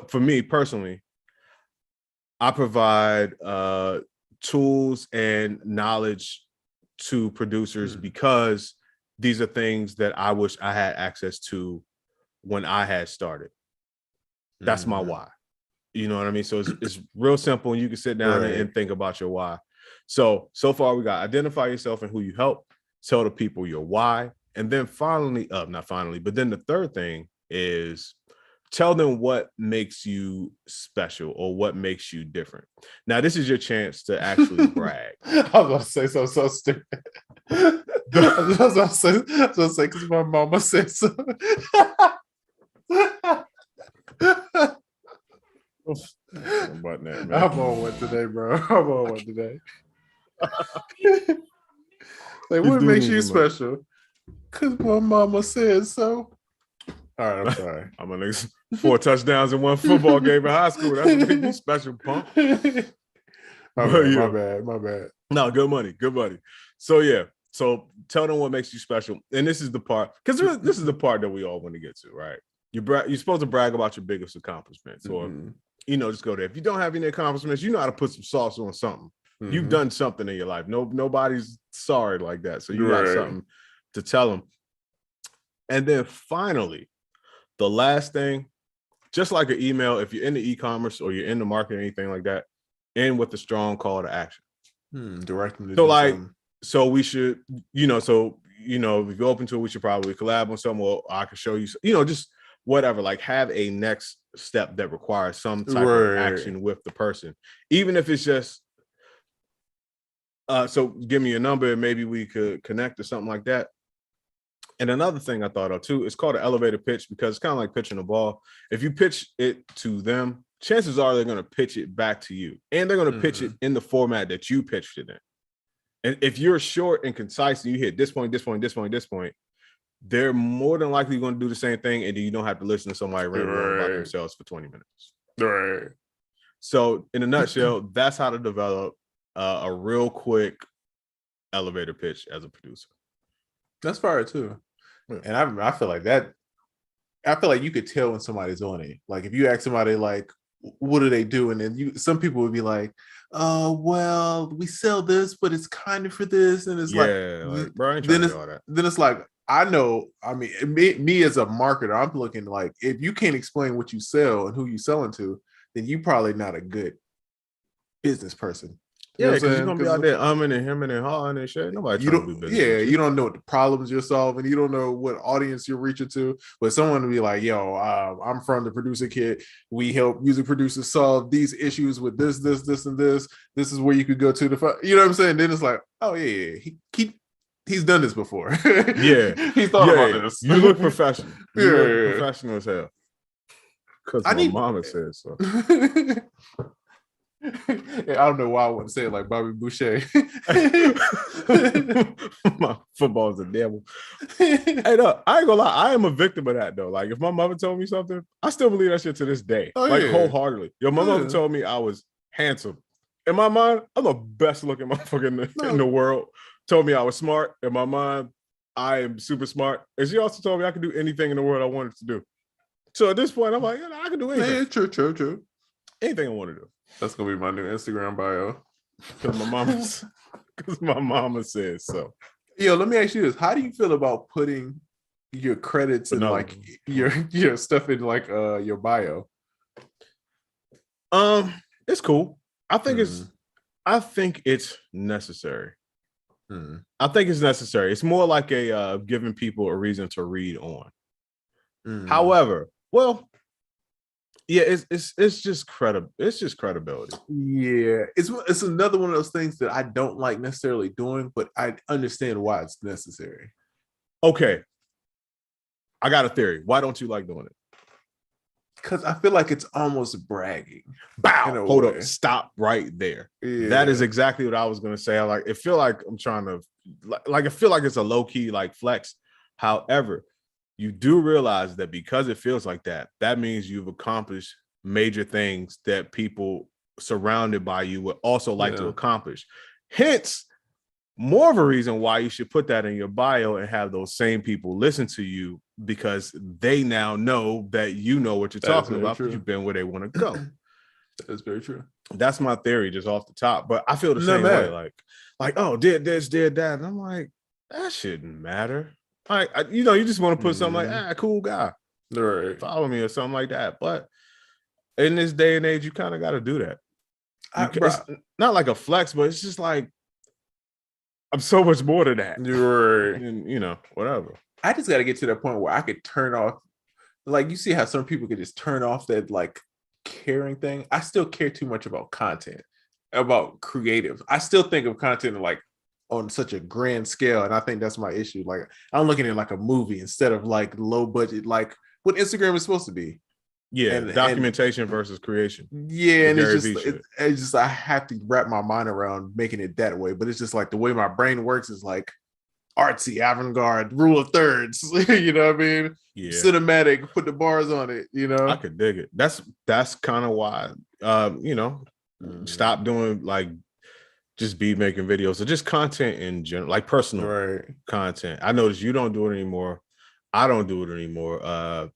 for me personally, I provide tools and knowledge to producers because these are things that I wish I had access to when I had started. That's my why. You know what I mean? So it's real simple, and you can sit down and think about your why. So far we got identify yourself and who you help, tell the people your why, and then then the third thing is tell them what makes you special or what makes you different. Now, this is your chance to actually brag.
I was going to say something so stupid. I was going to say because my mama said so. I'm on one today, bro. I'm on one today. Like, what makes you special? Because my mama said so. All right, I'm sorry.
I'm a nigga 4 touchdowns in 1 football game in high school. That's what make you special, punk.
My bad.
No, good money. So yeah, so tell them what makes you special. And this is the part, because this is the part that we all want to get to, right? You're supposed to brag about your biggest accomplishments, or just go there. If you don't have any accomplishments, you know how to put some sauce on something. You've done something in your life. Nobody's sorry like that. So you got
Right.
something to tell them. And then finally, the last thing, just like an email, if you're into e-commerce or you're into marketing, anything like that, end with a strong call to action.
Direct them to
So
do
like,
something.
so we should, if you're open to it, we should probably collab on something. Or I could show you, just whatever. Like, have a next step that requires some type of action with the person, even if it's just. So give me a number and maybe we could connect or something like that. And another thing I thought of too, it's called an elevator pitch because it's kind of like pitching a ball. If you pitch it to them, chances are they're going to pitch it back to you, and they're going to pitch it in the format that you pitched it in. And if you're short and concise and you hit this point, they're more than likely going to do the same thing, and then you don't have to listen to somebody ramble on about themselves for 20 minutes.
Right.
So in a nutshell, that's how to develop a real quick elevator pitch as a producer.
That's fire too.
Yeah.
And I feel like that. I feel like you could tell when somebody's on it. Like if you ask somebody like, what do they do? And then some people would be like, oh, well, we sell this, but it's kind of for this. And it's bro, I ain't trying to do all that. Then it's like, I know, I mean, me as a marketer, I'm looking like, if you can't explain what you sell and who you selling to, then you probably not a good business person.
Yeah, because you're gonna be out there umming and hemming and hawing and shit. Nobody
you
don't do business.
Yeah, you don't know what the problems you're solving. You don't know what audience you're reaching to. But someone will be like, "Yo, I'm from the producer kit. We help music producers solve these issues with this, and this. This is where you could go to the, you know what I'm saying?" Then it's like, "Oh yeah, he's done this before.
Yeah,
he's thought about this.
You look professional. You look professional as hell." Because my mama said so.
I don't know why I want to say it like Bobby Boucher.
My football is a devil. Hey, no, I ain't gonna lie. I am a victim of that though. Like if my mother told me something, I still believe that shit to this day. Wholeheartedly. Yo, my mother told me I was handsome. In my mind, I'm the best looking motherfucker in the world. Told me I was smart. In my mind, I am super smart. And she also told me I could do anything in the world I wanted to do. So at this point, I'm like, I can do anything.
Man, true.
Anything I want to do.
That's gonna be my new Instagram bio.
Because my mama says so.
Yo, let me ask you this: how do you feel about putting your credits and like your stuff in like your bio?
It's cool. I think it's necessary. I think it's necessary. It's more like a giving people a reason to read on. However, well, yeah, it's just credible. It's just credibility.
Yeah, it's another one of those things that I don't like necessarily doing, but I understand why it's necessary.
Okay, I got a theory. Why don't you like doing it?
Because I feel like it's almost bragging.
Bow. Hold up. Stop right there. Yeah. That is exactly what I was gonna say. I feel like I'm trying to I feel like it's a low key like flex. However, you do realize that because it feels like that, that means you've accomplished major things that people surrounded by you would also like to accomplish. Hence, more of a reason why you should put that in your bio and have those same people listen to you, because they now know that you know what you're talking about. You've been where they want to go.
That's very true.
That's my theory, just off the top. But I feel the same way. Like, oh, did this, did that. And I'm like, that shouldn't matter. Like, you just want to put something like, cool guy,
right,
follow me or something like that. But in this day and age, you kind of got to do that. It's not like a flex, but it's just like, I'm so much more than that.
You're right.
And, whatever.
I just got to get to that point where I could turn off, like, you see how some people could just turn off that like caring thing. I still care too much about content, about creative. I still think of content like on such a grand scale, and I think that's my issue. Like, I'm looking at like a movie instead of like low budget, like what Instagram is supposed to be.
Yeah, and documentation versus creation.
Yeah, and it's just I have to wrap my mind around making it that way. But it's just like the way my brain works is like artsy, avant-garde, rule of thirds. You know what I mean?
Yeah.
Cinematic, put the bars on it.
I could dig it. That's kind of why stop doing like just be making videos or just content in general, like personal content. I noticed you don't do it anymore. I don't do it anymore.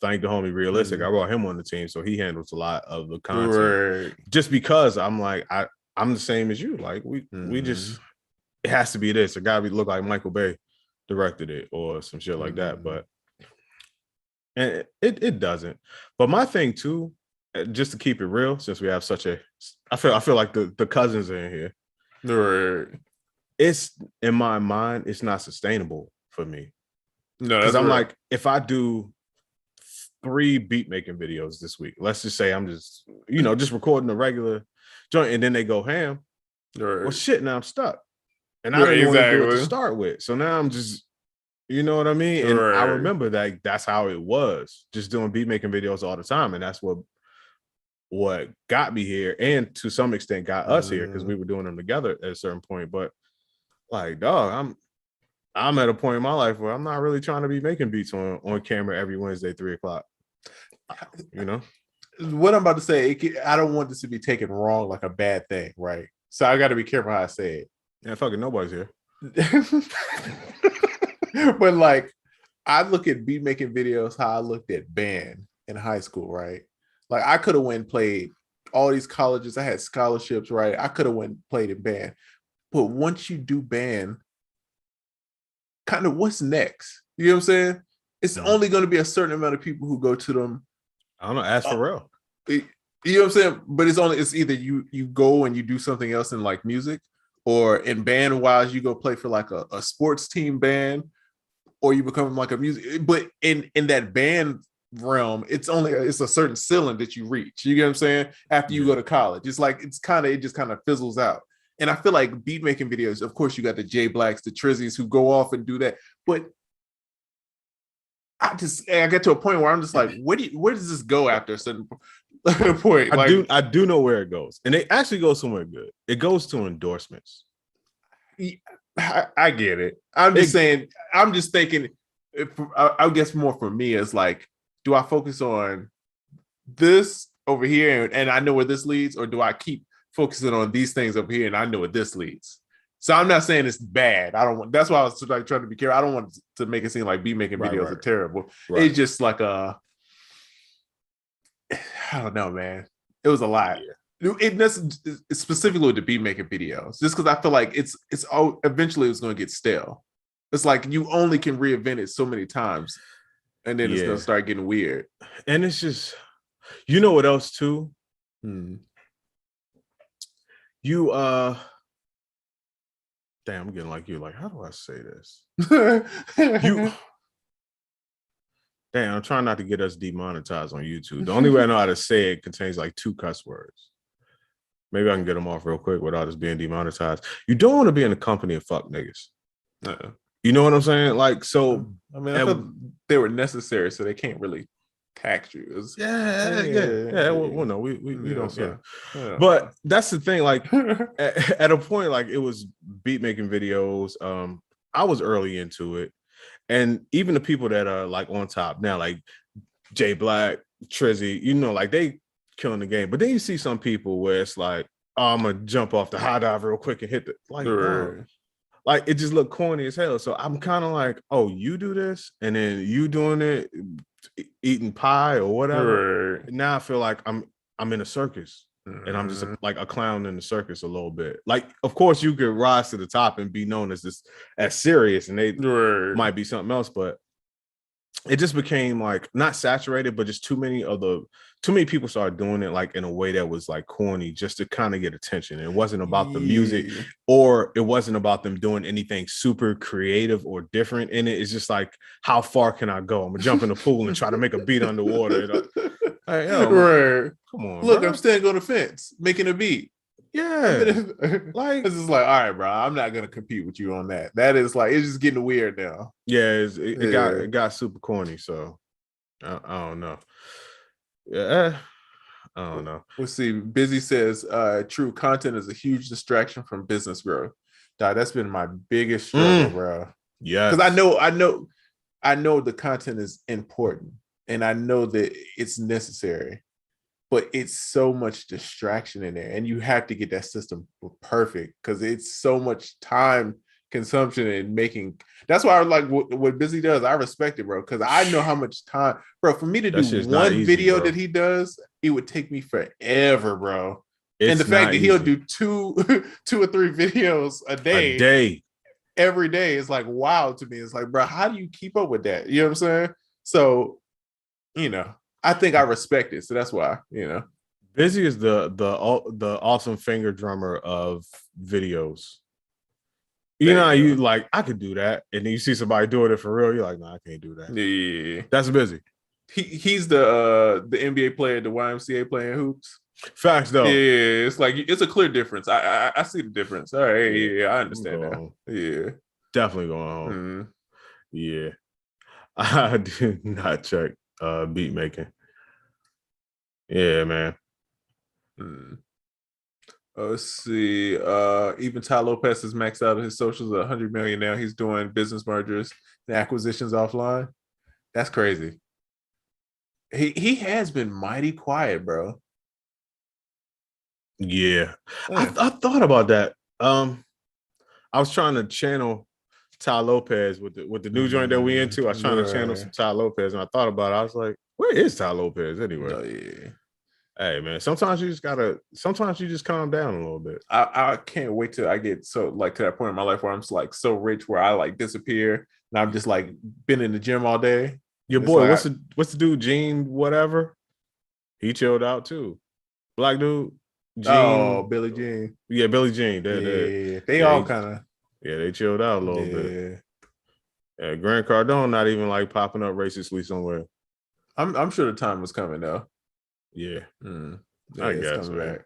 Thank the homie Realistic. I brought him on the team, so he handles a lot of the content. Just because I'm like, I'm the same as you. Like we
Mm-hmm.
just, it has to be this. It gotta look like Michael Bay directed it or some shit like that.
Mm-hmm.
But and it doesn't. But my thing too, just to keep it real, since we have such a, I feel like the cousins are in here.
Right.
It's in my mind, it's not sustainable for me.
No,
Because
that's
I'm
real.
like, if I do 3 beat making videos this week, let's just say I'm just, just recording a regular joint and then they go ham.
Right.
Well, shit, now I'm stuck. And I
Right,
didn't want to do it to
exactly.
start with. So now I'm just, you know what I mean? And I
Right.
remember that that's how it was, just doing beat making videos all the time. And that's what got me here, and to some extent got us here, because we were doing them together at a certain point. But like, dog, I'm at a point in my life where I'm not really trying to be making beats on camera every Wednesday, 3:00.
What I'm about to say, I don't want this to be taken wrong like a bad thing, right? So I got to be careful how I say it.
Yeah, fucking nobody's here.
But like, I look at beat making videos how I looked at band in high school, right? Like I could have went and played all these colleges. I had scholarships, right? I could have went and played in band. But once you do band, kind of what's next? You know what I'm saying? It's only going to be a certain amount of people who go to them.
I don't know, ask for real.
You know what I'm saying? But it's either you go and you do something else in like music, or in band wise, you go play for like a sports team band, or you become like a music. But in that band realm, it's a certain ceiling that you reach. You get what I'm saying? After you go to college, it's like it just kind of fizzles out. And I feel like beat making videos, of course, you got the J Blacks, the Trizzies who go off and do that. But I get to a point where I'm just like, where does this go after a certain point?
I do know where it goes, and it actually goes somewhere good. It goes to endorsements.
I get it. I'm just saying. I'm just thinking. I guess more for me is like, do I focus on this over here and I know where this leads, or do I keep focusing on these things over here and I know where this leads? So I'm not saying it's bad. I don't want. That's why I was like trying to be careful. I don't want to make it seem like beat making videos are terrible. Right. It's just like I don't know, man. It was a lot. It's specifically with the beat making videos, just because I feel like it's eventually it's going to get stale. It's like you only can reinvent it so many times, and then it's going to start getting weird.
And it's just, you know what else too? You damn, I'm getting like you. Like, how do I say this? Damn, I'm trying not to get us demonetized on YouTube. The only way I know how to say it contains like 2 cuss words. Maybe I can get them off real quick without us being demonetized. You don't want to be in a company of fuck niggas. You know what I'm saying? Like, so
I mean, I felt they were necessary, so they can't really tax you.
Well, no, we don't say. But that's the thing. Like, at a point, like it was beat making videos. I was early into it, and even the people that are like on top now, like Jay Black, Trizzy, like they killing the game. But then you see some people where it's like, oh, I'm gonna jump off the high dive real quick and hit the like it just looked corny as hell. So I'm kind of like, oh, you do this, and then you doing it, eating pie or whatever. Now I feel like I'm in a circus, and I'm just like a clown in the circus a little bit. Like, of course, you could rise to the top and be known as this as serious, and they might be something else, but it just became like not saturated, but just too many people started doing it like in a way that was like corny just to kind of get attention. It wasn't about the music, or it wasn't about them doing anything super creative or different in it. It's just like, how far can I go? I'm gonna jump in the pool and try to make a beat underwater. Hey, come on,
look,
bro.
I'm standing on the fence making a beat.
Like
it's just like, all right, bro, I'm not gonna compete with you on that. That is like, it's just getting weird now.
It got super corny. So I don't know. I don't know.
Let's see. Busy says, true, content is a huge distraction from business growth. That's been my biggest struggle, bro.
Yeah,
because I know the content is important, and I know that it's necessary. But it's so much distraction in there, and you have to get that system perfect because it's so much time consumption and making. That's why I like what Busy does. I respect it, bro, because I know how much time, bro. For me to do one video that he does, it would take me forever, bro. And the
It's
fact
not
that he'll
easy.
do two or three videos a
A
day,
day.
every day is like wow to me. It's like, bro, how do you keep up with that? You know what I'm saying? So, I think I respect it. So that's why,
Busy is the awesome finger drummer of videos. You know, you like, I could do that. And then you see somebody doing it for real. You're like, no, I can't do that.
Yeah.
That's Busy.
He's the NBA player, the YMCA playing hoops.
Facts though.
Yeah, it's like it's a clear difference. I see the difference. All right, yeah, I understand now.
Home.
Yeah,
definitely going home. Yeah, I do not check beat making. Yeah, man.
Let's see. Even Ty Lopez has maxed out his socials at 100 million now. He's doing business mergers and acquisitions offline. That's crazy. He has been mighty quiet, bro.
Yeah. I thought about that. I was trying to channel Ty Lopez with the new joint that we into. I was trying to channel some Ty Lopez, and I thought about it. I was like, where is Ty Lopez anyway?
Oh, yeah.
Hey man, sometimes you just calm down a little bit.
I can't wait till I get so like to that point in my life where I'm like so rich where I like disappear and I'm just like been in the gym all day.
Your boy, like, what's the dude, Gene whatever? He chilled out too. Black dude.
Gene. Billy Jean.
Yeah, Billy Jean.
They all kind of.
Yeah, they chilled out a little bit. Yeah, Grant Cardone not even like popping up racistly somewhere.
I'm sure the time was coming though.
Yeah.
I guess. Back.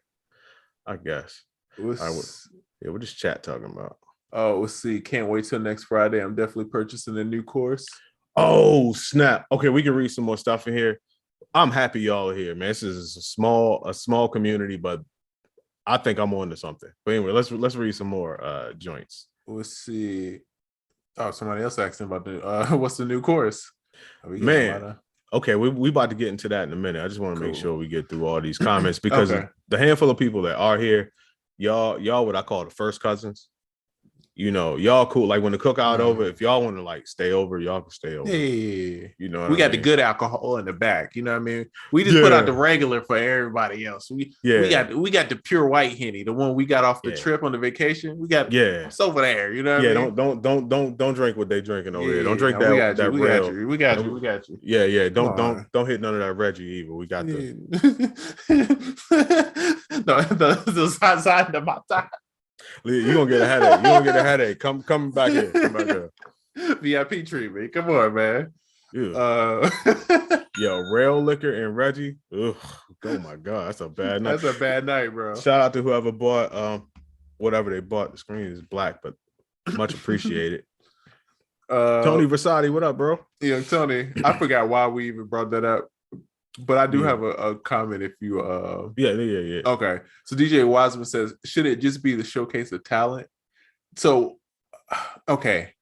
I guess. What is chat talking about?
Oh, let's see. Can't wait till next Friday. I'm definitely purchasing a new course.
Oh, snap. Okay, we can read some more stuff in here. I'm happy y'all are here, man. This is a small community, but I think I'm on to something. But anyway, let's read some more joints.
Let's see. Oh, somebody else asking about the what's the new course?
Man. Okay, we about to get into that in a minute. I just want to make sure we get through all these comments because the handful of people that are here, y'all what I call the first cousins. You know, y'all cool. Like when the cookout over, if y'all want to like stay over, y'all can stay over.
Hey,
you know,
we got the good alcohol in the back. You know what I mean? We just put out the regular for everybody else. We got the pure white Henny, the one we got off the trip on the vacation. We got it's over there. You know what I
mean? Don't drink what they drinking over here. Don't drink that.
We got you.
Yeah. Don't hit none of that Reggie either. We got the
side of my time.
You're gonna get a headache. Come back here.
VIP treatment. Come on, man.
Yo, Rail Liquor and Reggie. Ugh, oh my god, that's a bad night.
That's a bad night, bro.
Shout out to whoever bought whatever they bought. The screen is black, but much appreciated. Tony Versati, what up, bro?
Yeah, Tony. I forgot why we even brought that up. But I do have a comment if you
Yeah.
Okay. So DJ Wiseman says, should it just be the showcase of talent? So okay.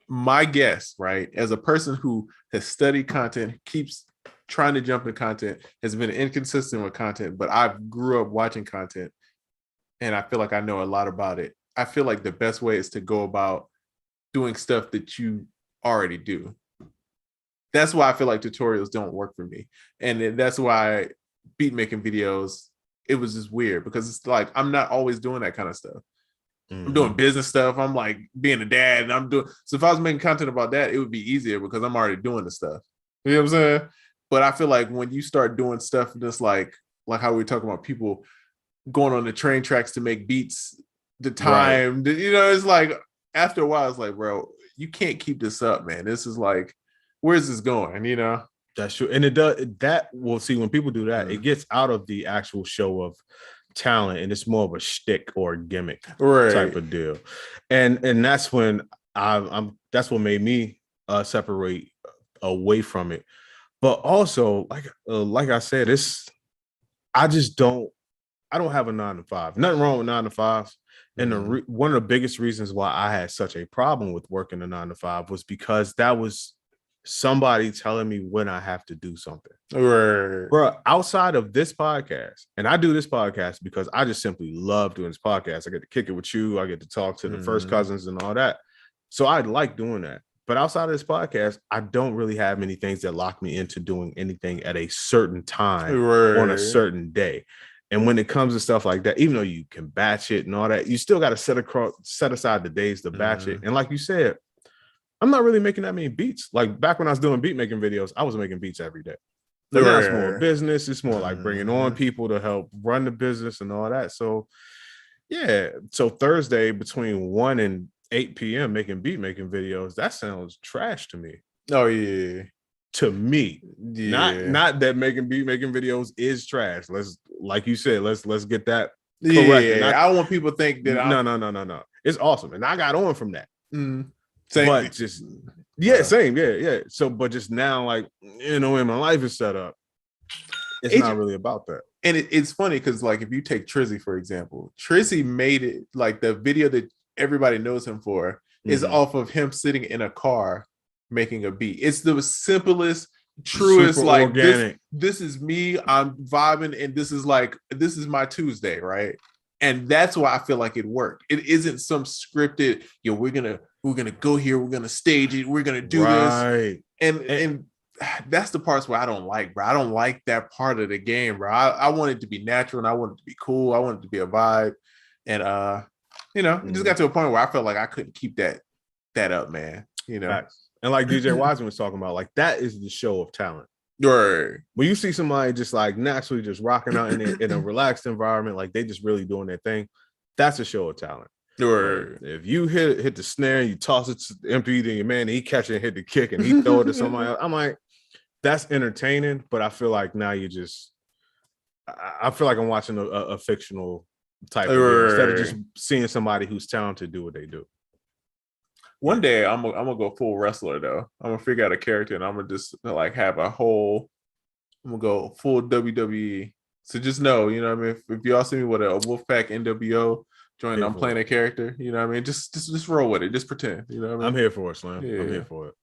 My guess, right, as a person who has studied content, keeps trying to jump in content, has been inconsistent with content, but I grew up watching content and I feel like I know a lot about it. I feel like the best way is to go about doing stuff that you already do. That's why I feel like tutorials don't work for me. And that's why beat making videos, it was just weird because it's like, I'm not always doing that kind of stuff. I'm doing business stuff. I'm like being a dad and I'm doing, so if I was making content about that, it would be easier because I'm already doing the stuff. You know what I'm saying? But I feel like when you start doing stuff just like how we were talking about people going on the train tracks to make beats, the time, it's like after a while, it's like, bro, you can't keep this up, man. This is like, where's this going? You know?
That's true. And it does that. We'll see when people do that, it gets out of the actual show of talent and it's more of a shtick or gimmick type of deal. And that's when that's what made me separate away from it. But also, like I said, I don't have a 9-to-5. Nothing wrong with 9-to-5s. And one of the biggest reasons why I had such a problem with working a 9-to-5 was because that was somebody telling me when I have to do something. Bro, outside of this podcast, and I do this podcast because I just simply love doing this podcast. I get to kick it with you. I get to talk to the first cousins and all that. So I like doing that. But outside of this podcast, I don't really have many things that lock me into doing anything at a certain time on a certain day. And when it comes to stuff like that, even though you can batch it and all that, you still got to set aside the days to batch it. And like you said, I'm not really making that many beats. Like back when I was doing beat making videos, I was making beats every day. But now it's more business. It's more like bringing on people to help run the business and all that. So yeah. So Thursday between 1 and 8 p.m. making beat making videos, that sounds trash to me.
Oh yeah.
To me,
Yeah.
not that making beat making videos is trash. Let's, like you said, let's get that
correct. Yeah, I don't want people to think that
no. It's awesome, and I got on from that.
Same.
But just same, yeah. So, but just now, like in my life is set up, it's not really about that.
And it's funny because, like, if you take Trizzy for example, Trizzy made it like the video that everybody knows him for is off of him sitting in a car making a beat. It's the simplest, truest, super like organic. This is me. I'm vibing, and this is my Tuesday, right? And that's why I feel like it worked. It isn't some scripted, we're gonna go here, we're gonna stage it, we're gonna do this. And that's the parts where I don't like, bro. I don't like that part of the game, bro. I want it to be natural and I want it to be cool. I want it to be a vibe. And it just got to a point where I felt like I couldn't keep that up, man.
Facts. And like DJ Wiseman was talking about, like that is the show of talent.
Right.
When you see somebody just like naturally just rocking out in a relaxed environment, like they just really doing their thing, that's a show of talent.
Right.
If you hit the snare and you toss it to empty to your man, and he catch it and hit the kick and he throw it to somebody else, I'm like, that's entertaining. But I feel like now I feel like I'm watching a fictional type of game instead of just seeing somebody who's talented do what they do.
One day I'm gonna go full wrestler though. I'm gonna figure out a character and I'm gonna just like have I'm gonna go full WWE. So just know, what I mean, if y'all see me with a Wolfpack NWO joint, I'm playing a character, what I mean? Just roll with it. Just pretend, what I mean?
I'm here for it, Slim.
Yeah.
I'm here for it.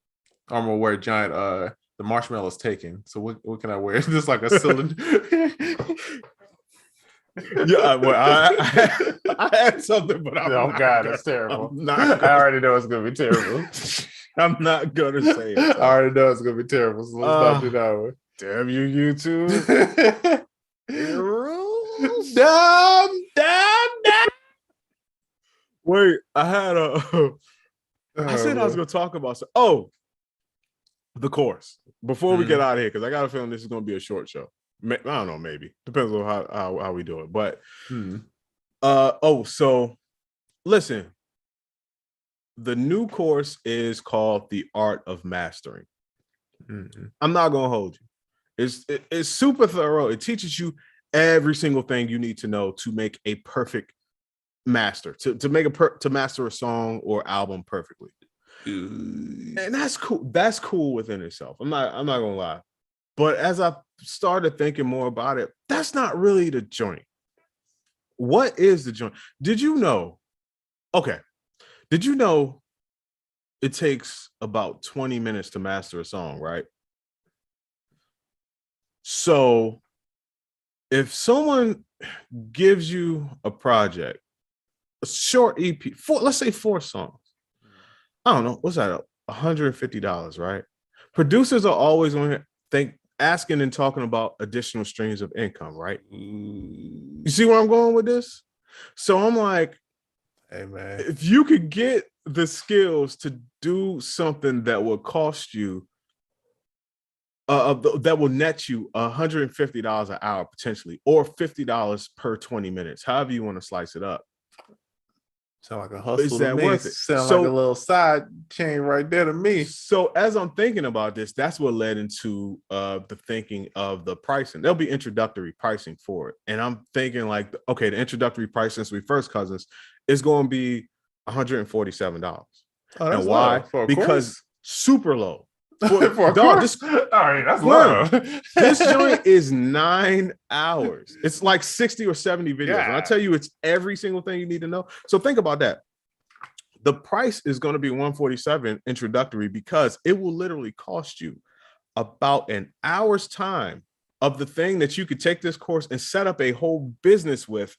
I'm gonna wear giant the marshmallow's taken. So what can I wear? Just like a cylinder.
Yeah, well, I had something, but
it's terrible. I already know it's gonna be terrible.
I'm not gonna say it.
I already know it's gonna be terrible. So let's not do that one.
Damn you, YouTube.
Damn.
Wait, I had I said I was gonna talk about the course before we get out of here, because I got a feeling this is gonna be a short show. I don't know, maybe depends on how we do it, but so listen, the new course is called The Art of Mastering. I'm not gonna hold you. It's super thorough. It teaches you every single thing you need to know to make a perfect master, to master a song or album perfectly. And that's cool. That's cool within itself. I'm not gonna lie. But as I started thinking more about it, that's not really the joint. What is the joint? Did you know? Okay. Did you know it takes about 20 minutes to master a song, right? So if someone gives you a project, a short EP, let's say 4 songs, I don't know, what's that, $150, right? Producers are always going to asking and talking about additional streams of income, right? You see where I'm going with this? So I'm like,
hey man,
if you could get the skills to do something that will cost you that will net you $150 an hour potentially, or $50 per 20 minutes, however you want to slice it up.
Sound like a hustle.
Is that worth it?
Sound like a little side chain right there to me.
So as I'm thinking about this, that's what led into the thinking of the pricing. There'll be introductory pricing for it. And I'm thinking like, okay, the introductory price since we first cousins is going to be $147. And why? Because super low.
For dog, all right, that's low.
This joint is 9 hours. It's like 60 or 70 videos. Yeah. And I tell you, it's every single thing you need to know. So think about that. The price is going to be $147 introductory, because it will literally cost you about an hour's time of the thing that you could take this course and set up a whole business with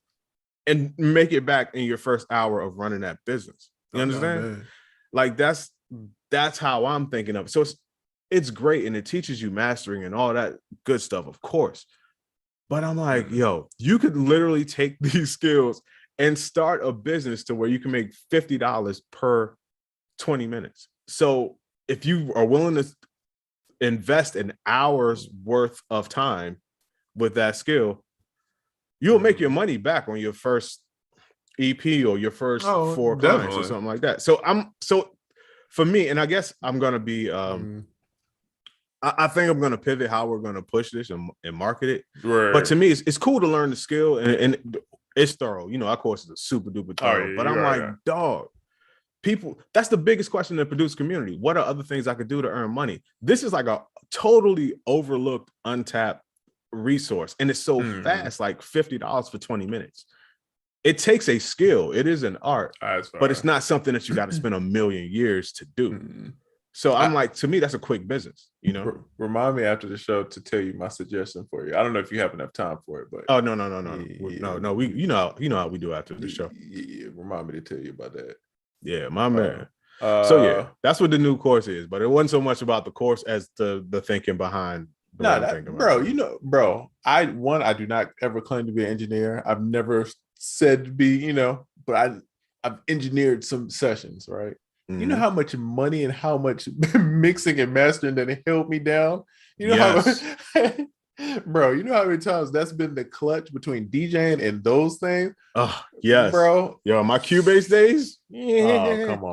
and make it back in your first hour of running that business. You understand? Like that's how I'm thinking of it. So it's great, and it teaches you mastering and all that good stuff, of course. But I'm like, yo, you could literally take these skills and start a business to where you can make $50 per 20 minutes. So if you are willing to invest an hour's worth of time with that skill, you'll make your money back on your first EP or your first 4 clients or something like that. So for me, and I guess I'm gonna be I think I'm gonna pivot how we're gonna push this and market it.
Right.
But to me, it's cool to learn the skill and it's thorough. You know, our course is super duper thorough. But I'm like, dog, people, that's the biggest question in the producer community. What are other things I could do to earn money? This is like a totally overlooked, untapped resource. And it's so fast, like $50 for 20 minutes. It takes a skill. It is an art, but it's not something that you got to spend a million years to do. So I'm like, to me, that's a quick business, you know.
Remind me after the show to tell you my suggestion for you. I don't know if you have enough time for it, but
no. We, you know how we do after the show.
Yeah, remind me to tell you about that.
Yeah, my man. So yeah, that's what the new course is. But it wasn't so much about the course as the thinking behind.
Bro, you know, bro. I do not ever claim to be an engineer. I've never said to be, you know, but I've engineered some sessions, right? You know how much money and how much mixing and mastering that it held me down? You know how bro, you know how many times that's been the clutch between DJing and those things?
Oh, yes.
Bro.
Yo, my Cubase days?
Oh, come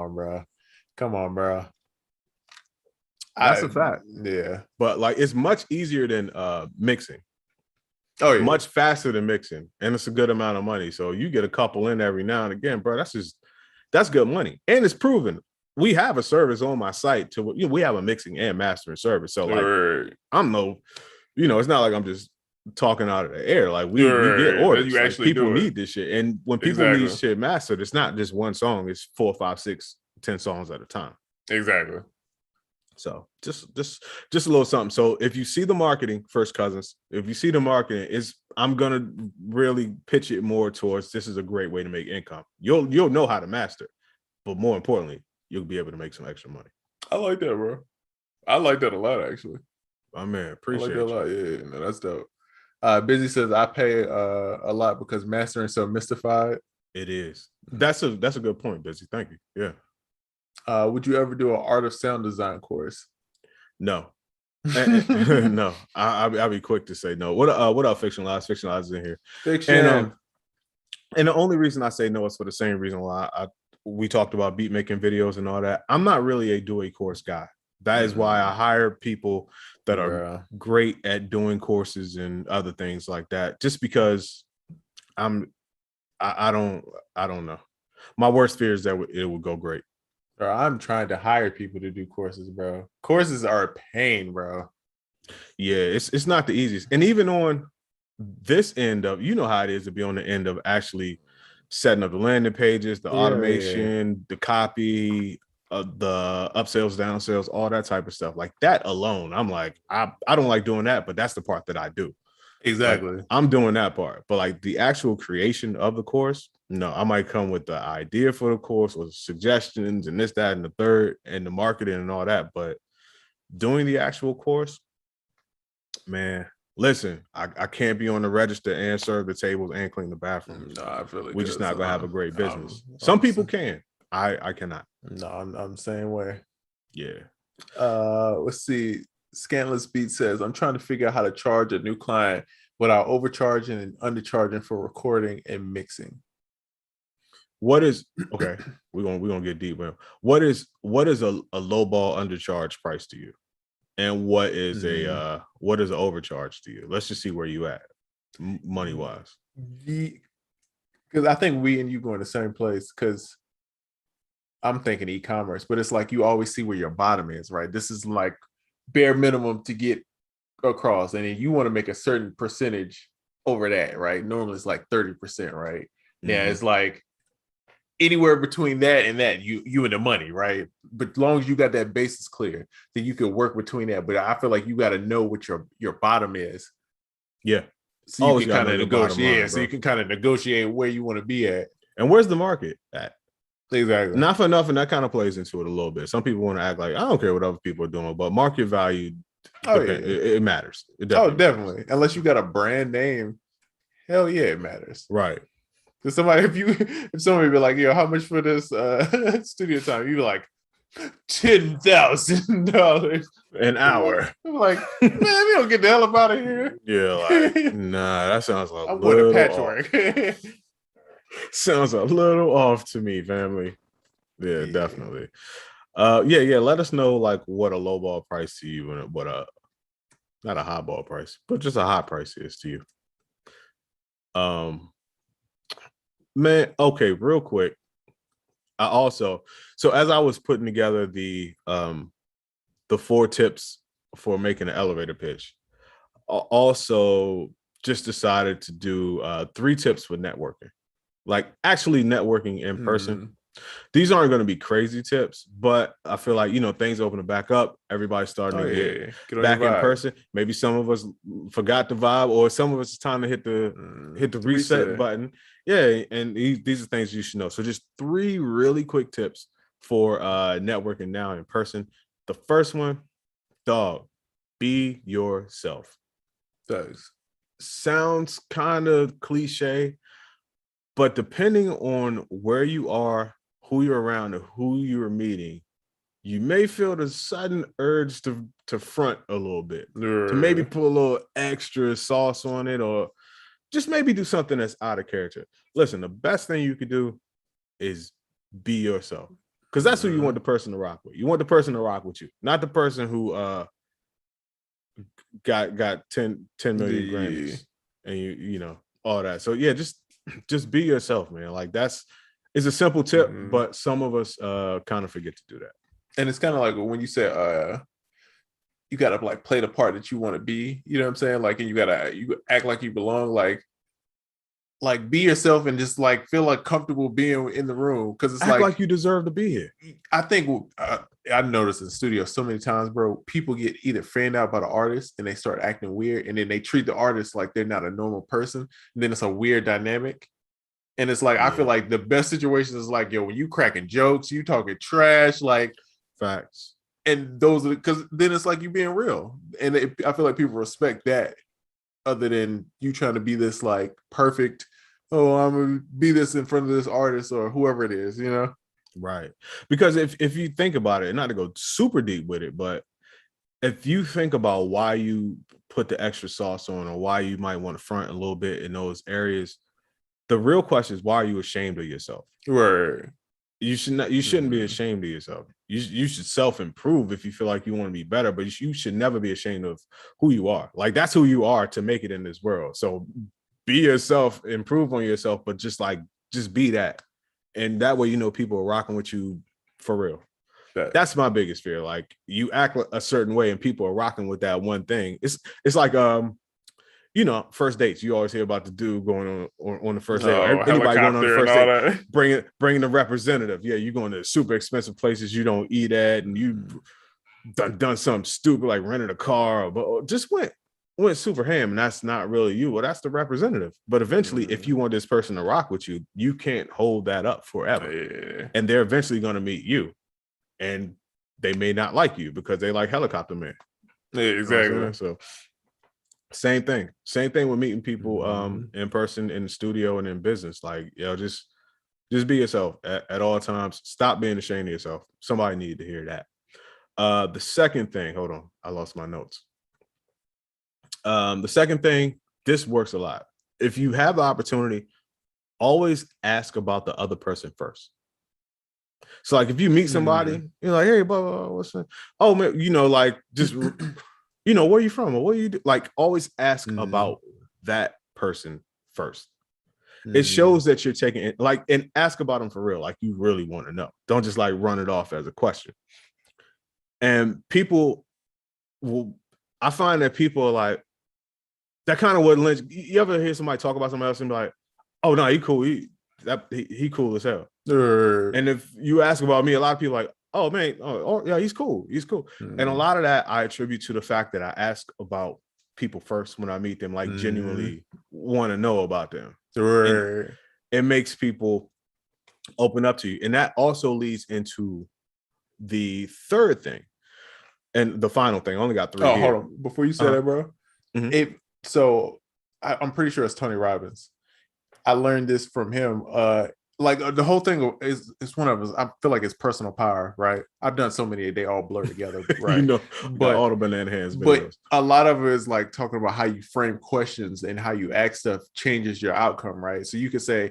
on, bro.
That's a fact.
Yeah.
But like it's much easier than mixing.
Oh, yeah.
Much faster than mixing. And it's a good amount of money. So you get a couple in every now and again, bro. That's good money. And it's proven. We have a service on my site we have a mixing and mastering service. So like I'm it's not like I'm just talking out of the air. Like we get orders.
You actually
people need this shit. And when people need shit mastered, it's not just one song, it's 4, 5, 6, 10 songs at a time.
Exactly.
So just a little something. So if you see the marketing, First Cousins, if you see the marketing, I'm gonna really pitch it more towards this is a great way to make income. You'll know how to master, but more importantly, you'll be able to make some extra money.
I like that, bro. I like that a lot, actually.
My man, appreciate it.
I like that a lot. Yeah, no, that's dope. Busy says I pay a lot because mastering so mystified.
It is. That's a good point, Busy. Thank you. Yeah.
Would you ever do an art of sound design course?
No. No. I'll be quick to say no. What up, Fictionalized? Fictionalized is in here.
Fiction.
And the only reason I say no is for the same reason why we talked about beat making videos and all that. I'm not really a do a course guy. That is why I hire people that are great at doing courses and other things like that. Just because I don't know. My worst fear is that it would go great.
Bro, I'm trying to hire people to do courses, bro. Courses are a pain, bro.
Yeah, it's not the easiest. And even on this end of, you know how it is to be on the end of actually setting up the landing pages, the automation, the copy, the upsells, downsells, all that type of stuff. Like that alone, I'm like, I don't like doing that, but that's the part that I do.
Exactly.
Like, I'm doing that part. But like the actual creation of the course, no, I might come with the idea for the course or suggestions and this, that, and the third, and the marketing and all that. But doing the actual course, man, listen, I can't be on the register and serve the tables and clean the bathrooms.
No, I feel like
we're just not gonna have a great business. Some people can. I cannot.
No, I'm the same way.
Yeah.
Let's see. Scantless Beat says, I'm trying to figure out how to charge a new client without overcharging and undercharging for recording and mixing.
What is okay? We're gonna get deep. What is a low ball undercharge price to you? And what is an overcharge to you? Let's just see where you at money wise.
Because I think we and you go in the same place, because I'm thinking e-commerce, but it's like you always see where your bottom is, right? This is like bare minimum to get across, and then you want to make a certain percentage over that, right? Normally it's like 30%, right? Mm-hmm. Yeah, it's like anywhere between that and that, you in the money, right? But as long as you got that basis clear, then you can work between that. But I feel like you got to know what your bottom is.
Yeah.
So you can kind of negotiate. Line, so you can kind of negotiate where you want to be at.
And where's the market at?
Exactly.
Not for nothing, that kind of plays into it a little bit. Some people want to act like, I don't care what other people are doing, but market value
Oh yeah,
it matters. It
definitely.
matters.
Unless you got a brand name, hell yeah, it matters.
Right.
Because somebody, if somebody be like, yo, how much for this studio time? You be like, $10,000
an hour.
I'm like, man, we don't get the hell up out of here.
Yeah, like nah, that sounds like
I'm going to patchwork.
Sounds a little off to me, family. Yeah, definitely. Yeah. Let us know like what a low ball price to you and what a not a high ball price, but just a high price is to you. Man, okay, real quick. I also so as I was putting together the 4 tips for making an elevator pitch, I also just decided to do 3 tips for networking, like actually networking in person. These aren't going to be crazy tips, but I feel like, things open to back up. Everybody's starting to get back in person. Maybe some of us forgot the vibe, or some of us it's time to hit the reset button. Yeah. And these are things you should know. So just 3 really quick tips for networking now in person. The first one, dog, be yourself. Sounds kind of cliche, but depending on where you are, who you're around, and who you're meeting, you may feel the sudden urge to front a little bit, to maybe put a little extra sauce on it, or just maybe do something that's out of character. Listen, the best thing you could do is be yourself, because that's who you want the person to rock with. You want the person to rock with you, not the person who got 10 million Grammys and you know all that. So yeah, just be yourself, man. Like it's a simple tip, but some of us kind of forget to do that.
And it's kind of like when you say you gotta like play the part that you want to be, you know what I'm saying? Like, and you act like you belong, like be yourself and just like feel like comfortable being in the room, because it's
act like you deserve to be here.
I think I noticed in the studio so many times, bro, people get either fanned out by the artist and they start acting weird, and then they treat the artist like they're not a normal person, and then it's a weird dynamic. And it's like, I feel like the best situation is like, yo, when you cracking jokes, you talking trash, like
facts.
And those are because then it's like you being real. And I feel like people respect that, other than you trying to be this like perfect, oh, I'm gonna be this in front of this artist or whoever it is, you know?
Right. Because if you think about it, not to go super deep with it, but if you think about why you put the extra sauce on, or why you might want to front a little bit in those areas, the real question is, why are you ashamed of yourself?
Right.
You shouldn't be ashamed of yourself. You should self-improve if you feel like you want to be better, but you should never be ashamed of who you are. Like, that's who you are to make it in this world. So be yourself, improve on yourself, but just be that. And that way, people are rocking with you for real. That's my biggest fear. Like, you act a certain way and people are rocking with that one thing. It's like, first dates. You always hear about the dude going on the first date. Anybody going on the first date, bringing the representative. Yeah, you're going to super expensive places you don't eat at, and you done something stupid like rented a car, but just went super ham, and that's not really you. Well, that's the representative. But eventually, if you want this person to rock with you, you can't hold that up forever, and they're eventually going to meet you, and they may not like you because they like helicopter man.
Yeah, exactly.
So. Same thing with meeting people in person, in the studio, and in business. Like, just be yourself at all times. Stop being ashamed of yourself. Somebody needed to hear that. The second thing, hold on, I lost my notes. The second thing, this works a lot. If you have the opportunity, always ask about the other person first. So like, if you meet somebody, you're like, hey, blah, blah, blah, what's that? Oh man, like, just where are you from, or what do you do? Like, always ask about that person first. It shows that you're taking it, like, and ask about them for real. Like, you really want to know. Don't just like run it off as a question. And I find that people are like, that kind of what Lynch. You ever hear somebody talk about somebody else and be like, oh no, he cool. He cool as hell. And if you ask about me, a lot of people are like, oh man, oh yeah, he's cool. And a lot of that I attribute to the fact that I ask about people first when I meet them, like genuinely want to know about them. It makes people open up to you. And that also leads into the third thing. And the final thing, I only got 3
Oh,
here.
hold on. Before you say that, bro,
Mhm.
I'm pretty sure it's Tony Robbins. I learned this from him. The whole thing is one of us. I feel like it's personal power, right? I've done so many, they all blur together,
You
right?
know, got
But
all the banana hands
but
videos.
a lot of it is like talking about how you frame questions and how you ask stuff changes your outcome, right? So you could say,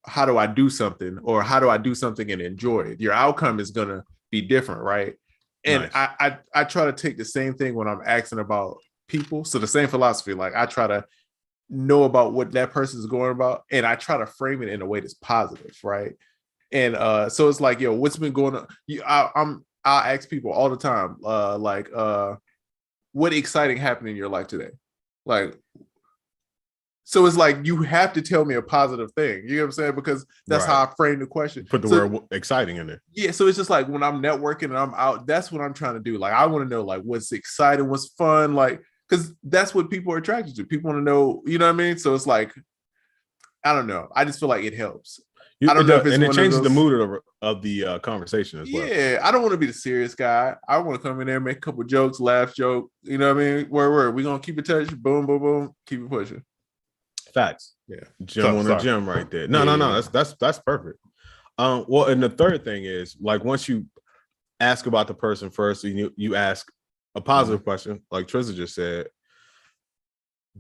how do I do something, or how do I do something and enjoy it? Your outcome is gonna be different, right? And
Nice.
I try to take the same thing when I'm asking about people. So the same philosophy, like I try to know about what that person is going about, and I try to frame it in a way that's positive, right? And so it's like, yo, what's been going on? I'll ask people all the time, what exciting happened in your life today? Like, so it's like you have to tell me a positive thing. You know what I'm saying? Because that's how I frame the question.
Put the word exciting in there.
Yeah. So it's just like when I'm networking and I'm out, that's what I'm trying to do. Like, I want to know like what's exciting, what's fun, like, because that's what people are attracted to. People want to know, you know what I mean? So it's like, I don't know. I just feel like it helps. I don't know if it's
and it
one of
changes
those.
the mood of the conversation as well.
Yeah, I don't want to be the serious guy. I want to come in there, make a couple jokes, laugh, joke. You know what I mean? Where we gonna keep in touch? Boom, boom, boom. Keep it pushing.
Facts.
Yeah.
Gem on a gem right there. No. That's perfect. Well, and the third thing is like once you ask about the person first, so you ask a positive question, like Trisha just said.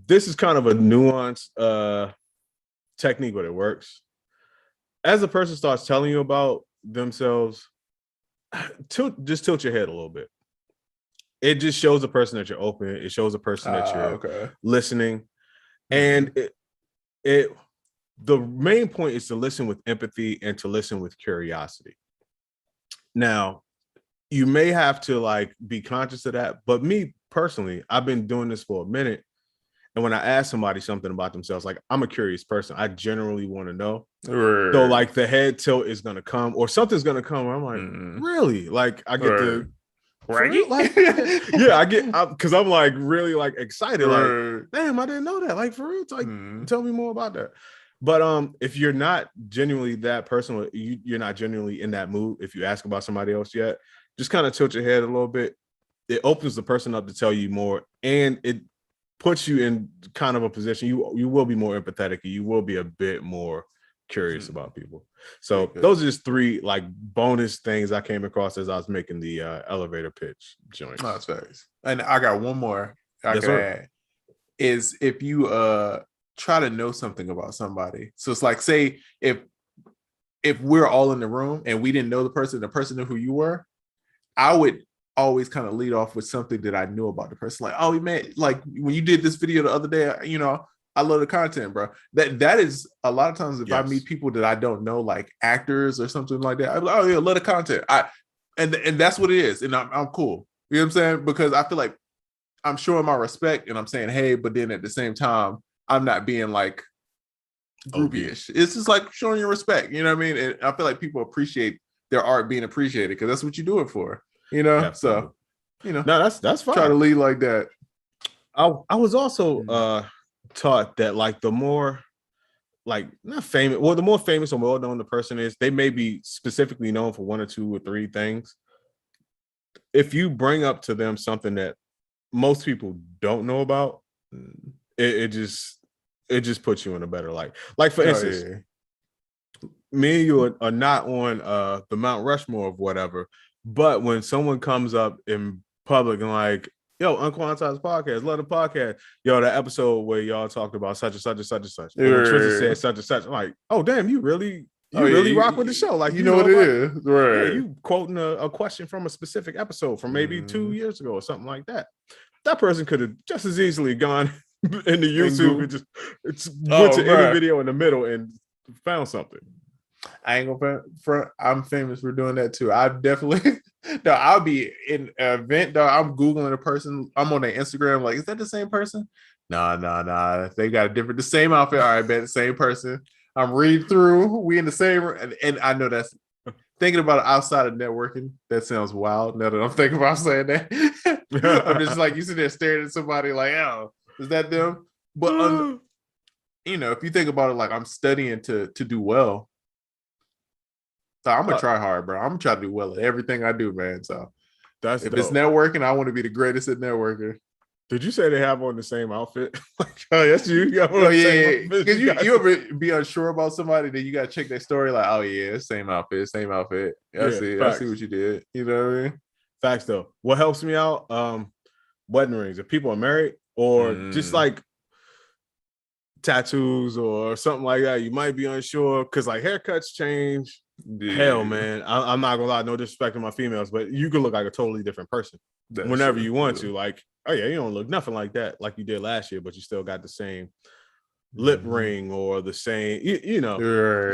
This is kind of a nuanced technique, but it works. As a person starts telling you about themselves, just tilt your head a little bit. It just shows a person that you're open. It shows a person that you're listening. And the main point is to listen with empathy and to listen with curiosity. Now, you may have to like be conscious of that, but me personally, I've been doing this for a minute. And when I ask somebody something about themselves, like I'm a curious person, I generally want to know. So like the head tilt is gonna come, or something's gonna come. I'm like, really? Like I get to,
right?
Like, yeah, I get because I'm like really like excited. Like, damn, I didn't know that. Like for real, like tell me more about that. But if you're not genuinely that person, or you're not genuinely in that mood, if you ask about somebody else yet, just kind of tilt your head a little bit. It opens the person up to tell you more, and it puts you in kind of a position you will be more empathetic, and you will be a bit more curious about people. So those are just 3 like bonus things I came across as I was making the elevator pitch joints.
No, that's facts. And I got one more I could add is if you try to know something about somebody. So it's like, say if we're all in the room and we didn't know the person knew who you were, I would always kind of lead off with something that I knew about the person. Like, oh man, like when you did this video the other day, I love the content, bro. That is a lot of times if I meet people that I don't know, like actors or something like that, I'm like, oh yeah, love the content. And that's what it is. And I'm cool. You know what I'm saying? Because I feel like I'm showing my respect and I'm saying, hey, but then at the same time, I'm not being like groupie-ish. It's just like showing your respect. You know what I mean? And I feel like people appreciate their art being appreciated because that's what you do it for. So
no, that's fine.
Try to lead like that.
I was also taught that like the more like not famous, well, the more famous or well known the person is, they may be specifically known for 1 or 2 or 3 things. If you bring up to them something that most people don't know about, it just puts you in a better light. Like for instance, me and you are not on the Mount Rushmore of whatever, but when someone comes up in public and like, yo, UnQuantized podcast, love the podcast, yo, that episode where y'all talked about such and such and such and such, or when Trisha said such and such, I'm like, oh damn, you really rock with the show. Like,
you know what it is, right?
Yeah, you quoting a question from a specific episode from maybe 2 years ago or something like that. That person could have just as easily gone into YouTube and just went to any video in the middle and found something.
I ain't gonna front. I'm famous for doing that too. I've definitely, I'll be in an event, dog. I'm Googling a person. I'm on their Instagram. Like, is that the same person? Nah. They got the same outfit. All right, bet the same person. I'm reading through. We in the same, and I know that's thinking about it outside of networking. That sounds wild. Now that I'm thinking about saying that, I'm just like, you sit there staring at somebody like, oh, is that them? But if you think about it, like I'm studying to do well. So I'm gonna try hard, bro. I'm gonna try to do well at everything I do, man. So
That's
If
dope.
it's networking, I want to be the greatest at networking.
Did you say they have on the same outfit? Oh, that's you. You
Oh yeah, because you ever be unsure about somebody, then you gotta check their story. Like, oh yeah, same outfit, same outfit. I see what you did. You know what I mean?
Facts though. What helps me out? Wedding rings. If people are married or just like tattoos or something like that, you might be unsure because like haircuts change. Yeah. Hell, man, I'm not gonna lie, no disrespect to my females, but you can look like a totally different person whenever you want to. Like, oh yeah, you don't look nothing like that like you did last year, but you still got the same lip ring or the same, you know,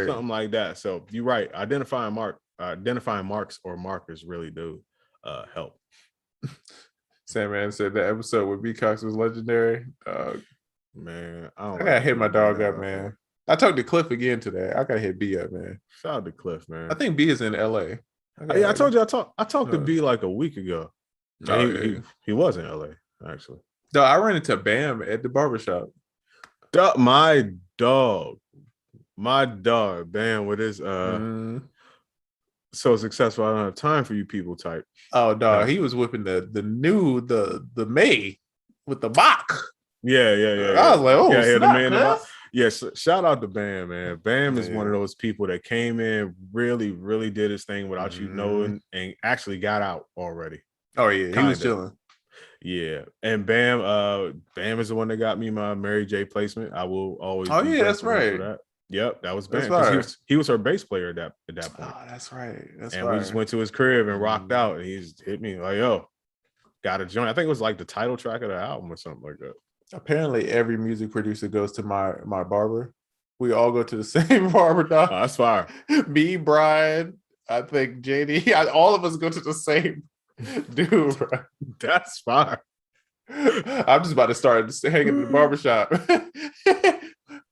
something like that. So you're right. Identifying marks or markers really do help.
Sandman said the episode with B Cox was legendary.
Man,
I gotta hit my dog up, man. I talked to Cliff again today. I gotta hit B up, man.
Shout out to Cliff, man.
I think B is in LA.
Yeah, I told you I talked to B like a week ago. He was in LA, actually.
No, I ran into Bam at the Barber Shop.
My dog, Bam, with his so successful, I don't have time for you people type.
Oh dog, he was whipping the May with the Bach.
Yeah.
I was like, oh,
yeah,
snap,
the man. Yes, shout out to Bam, man. Bam is one of those people that came in, really did his thing without you knowing, and actually got out already.
Oh yeah, he was chilling.
Yeah, and Bam is the one that got me my Mary J placement. I will always.
Oh yeah, that's right.
That. Yep, that was Bam. Right. He was her bass player at that point.
Oh, that's right.
We just went to his crib and rocked out, and he's hit me like, "Yo, got a joint." I think it was like the title track of the album or something like that.
Apparently, every music producer goes to my barber. We all go to the same barber, dog.
Oh, that's fire.
Me, Brian, I think JD, all of us go to the same dude, bro.
That's fire.
I'm just about to start hanging in the barbershop.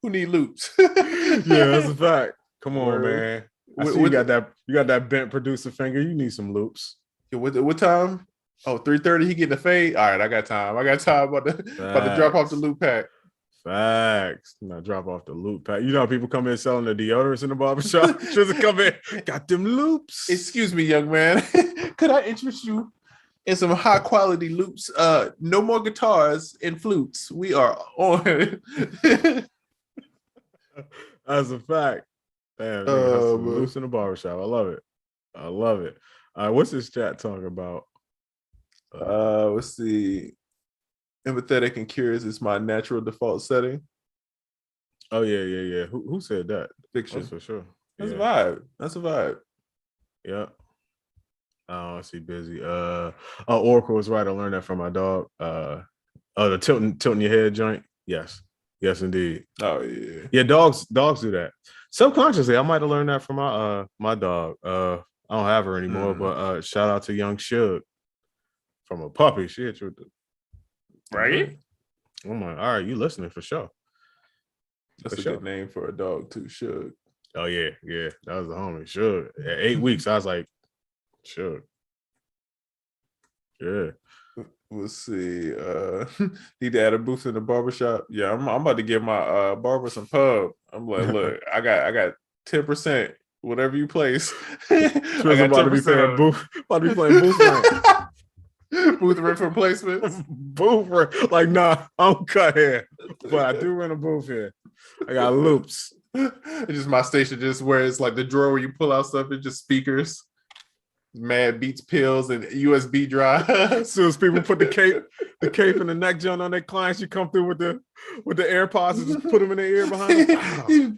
Who need loops?
Yeah, that's a fact. Come on, man. You got that bent producer finger. You need some loops.
What time? Oh, 3:30, he getting the fade. All right, I got time. About to drop off the loop pack.
Facts. Not drop off the loop pack. You know how people come in selling the deodorants in the barbershop? Just come in, got them loops.
Excuse me, young man. Could I interest you in some high quality loops? No more guitars and flutes. We are on.
That's a fact. Damn, some loops in the barbershop. I love it. All right, what's this chat talking about?
Let's see. Empathetic and curious is my natural default setting.
Oh yeah. Who said that?
Fiction.
That's for sure.
That's a vibe. That's a vibe.
Yeah. Oh, I see. Busy. Oracle was right. I learned that from my dog. The tilting your head joint. Yes, indeed.
Oh yeah.
Yeah, dogs do that. Subconsciously, I might have learned that from my dog. I don't have her anymore, but shout out to young Shug. From a puppy, shit.
Right?
I'm like, all right, you listening for sure.
That's a good name for a dog too, Shug.
Oh yeah. That was the homie. Shug. At 8 weeks, I was like, Shug. Yeah.
Let's see. Need to add a booth in the barbershop. Yeah, I'm about to give my barber some pub. I'm like, look, I got 10%, whatever you place.
About to be playing booth rent.
Booth rent for placements.
Booth rent. Like, nah, I don't cut hair. But I do rent a booth here. I got loops.
It's just my station, just where it's like the drawer where you pull out stuff, it's just speakers. Mad Beats pills and USB drive.
As soon as people put the cape and the neck joint on their clients, you come through with the AirPods and just put them in their ear behind them.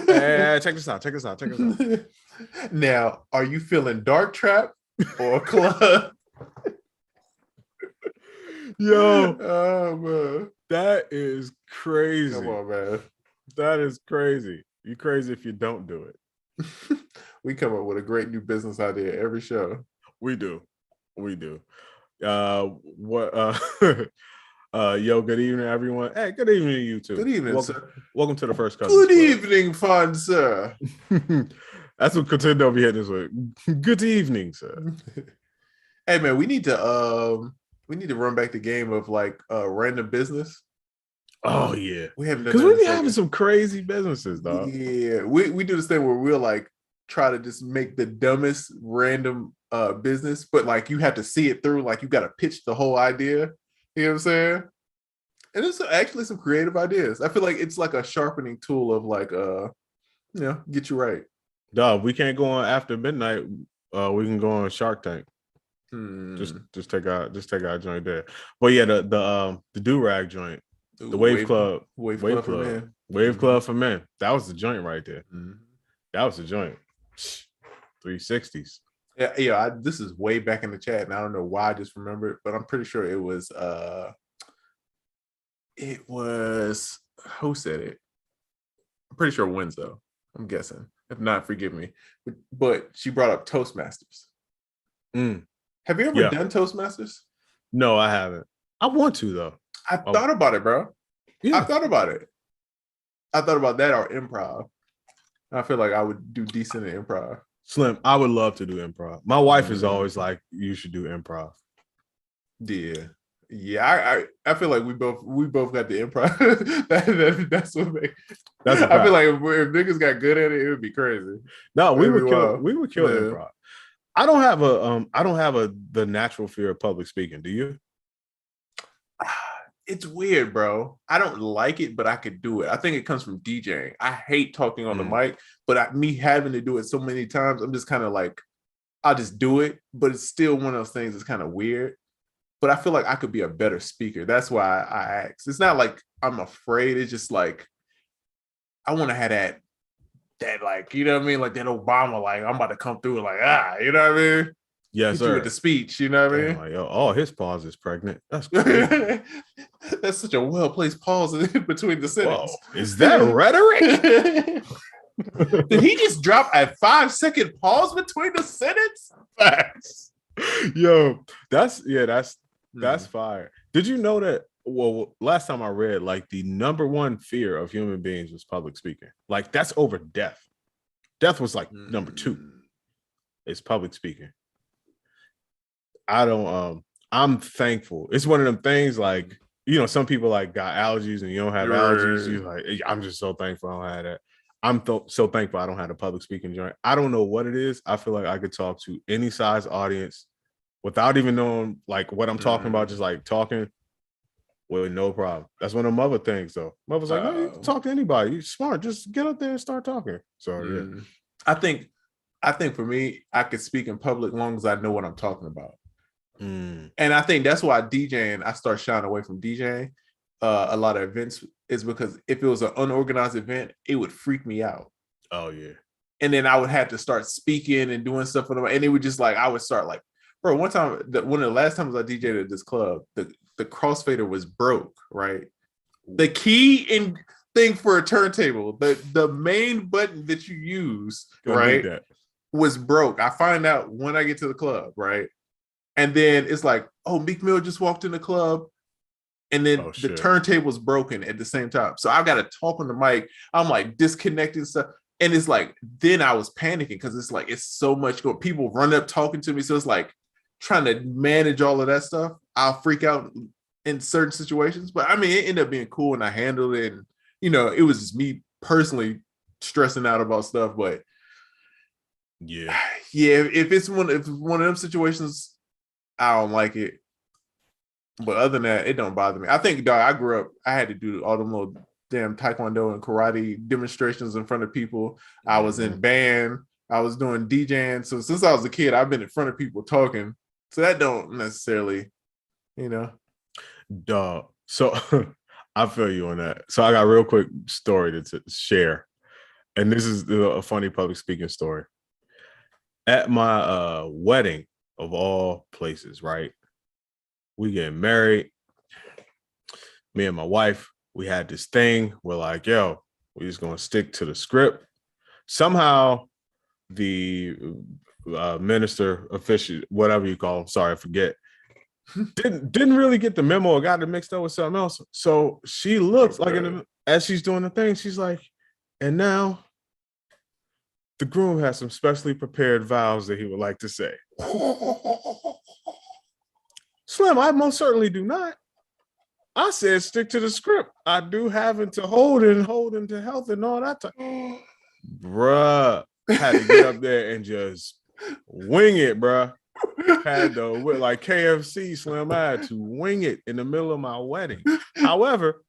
Hey, check this out.
Now, are you feeling dark trap or club?
Yo,
oh man,
that is crazy.
Come on, man.
That is crazy. You crazy if you don't do it.
We come up with a great new business idea every show.
We do. Yo, good evening, everyone. Hey, good evening to you too.
Good evening, sir.
Welcome to the first cousin.
Good evening, fun sir.
That's what Contendo be hitting this with. Good evening, sir.
Hey man, we need to run back the game of like random business.
Oh yeah,
we haven't done
because we be having some crazy businesses, dog.
Yeah, we do this thing where we'll like try to just make the dumbest random business, but like you have to see it through. Like you got to pitch the whole idea. You know what I'm saying? And it's actually some creative ideas. I feel like it's like a sharpening tool of like get you right.
Dog, we can't go on after midnight. We can go on Shark Tank.
Hmm.
Just take our joint there. But yeah, the do-rag joint, the Wave Club
for men.
Wave Club for men. That was the joint right there.
Mm-hmm.
That was the joint. 360s.
Yeah. This is way back in the chat, and I don't know why I just remembered, but I'm pretty sure it was who said it? I'm pretty sure Winzo. I'm guessing. If not, forgive me. But she brought up Toastmasters. Have you ever done Toastmasters?
No, I haven't. I want to though.
I thought about it, bro.
Yeah.
I thought about it. I thought about that or improv. I feel like I would do decent in improv.
Slim, I would love to do improv. My wife is always like, you should do improv.
Yeah. I feel like we both got the improv. That's what makes.
I
feel like if niggas got good at it, it would be crazy.
No, we would kill improv. I don't have the natural fear of public speaking. Do you?
It's weird, bro. I don't like it, but I could do it. I think it comes from DJing. I hate talking on the mic, but me having to do it so many times, I'm just kind of like, I'll just do it. But it's still one of those things that's kind of weird. But I feel like I could be a better speaker. That's why I asked. It's not like I'm afraid. It's just like, I want to have that like, you know what I mean? Like that Obama, like I'm about to come through like, you know what I mean?
Yes, sir.
With the speech, you know what I mean?
Like, oh, his pause is pregnant. That's crazy.
That's such a well-placed pause in between the sentence.
Whoa, is that rhetoric?
Did he just drop a 5-second pause between the sentence?
Facts. Yo, that's fire. Did you know that? Well, last time I read, like the number one fear of human beings was public speaking. Like that's over death. Death was like number 2. It's public speaking. I'm thankful. It's one of them things like, some people like got allergies and you don't have allergies. You're like, I'm just so thankful I don't have that. I'm so thankful I don't have a public speaking joint. I don't know what it is. I feel like I could talk to any size audience without even knowing like what I'm talking about, just like talking with no problem. That's one of the mother things though. Mother's like, no, you can talk to anybody. You're smart. Just get up there and start talking. So yeah.
I think for me, I could speak in public as long as I know what I'm talking about. And I think that's why DJing, I start shying away from DJing a lot of events, is because if it was an unorganized event, it would freak me out.
Oh yeah.
And then I would have to start speaking and doing stuff for them, and it would just like, I would start like, bro, one of the last times I DJed at this club, the crossfader was broke, right? The key in thing for a turntable, the main button that you use, right, was broke. I find out when I get to the club, right? And then it's like, oh, Meek Mill just walked in the club, and then the turntable's broken at the same time. So I got to talk on the mic. I'm like disconnecting stuff. And it's like, then I was panicking because it's like, it's so much going. People run up talking to me. So it's like trying to manage all of that stuff. I'll freak out in certain situations. But I mean, it ended up being cool and I handled it. And, it was just me personally stressing out about stuff. But yeah, if it's one of them situations, I don't like it. But other than that, it don't bother me. I think, dog, I grew up, I had to do all them little damn taekwondo and karate demonstrations in front of people. I was in band. I was doing DJing. So since I was a kid, I've been in front of people talking. So that don't necessarily,
Dog. So I feel you on that. So I got a real quick story to share. And this is a funny public speaking story. At my wedding, of all places, right? We getting married. Me and my wife, we had this thing. We're like, yo, we're just gonna stick to the script. Somehow, the minister, official, whatever you call him, sorry, I forget, didn't really get the memo or got it mixed up with something else. So she looks like, as she's doing the thing, she's like, and now the groom has some specially prepared vows that he would like to say. Slim, I most certainly do not. I said stick to the script. I do having to hold into health and all that time. Bruh, had to get up there and just wing it, bruh. had to with like KFC Slim. I had to wing it in the middle of my wedding. However,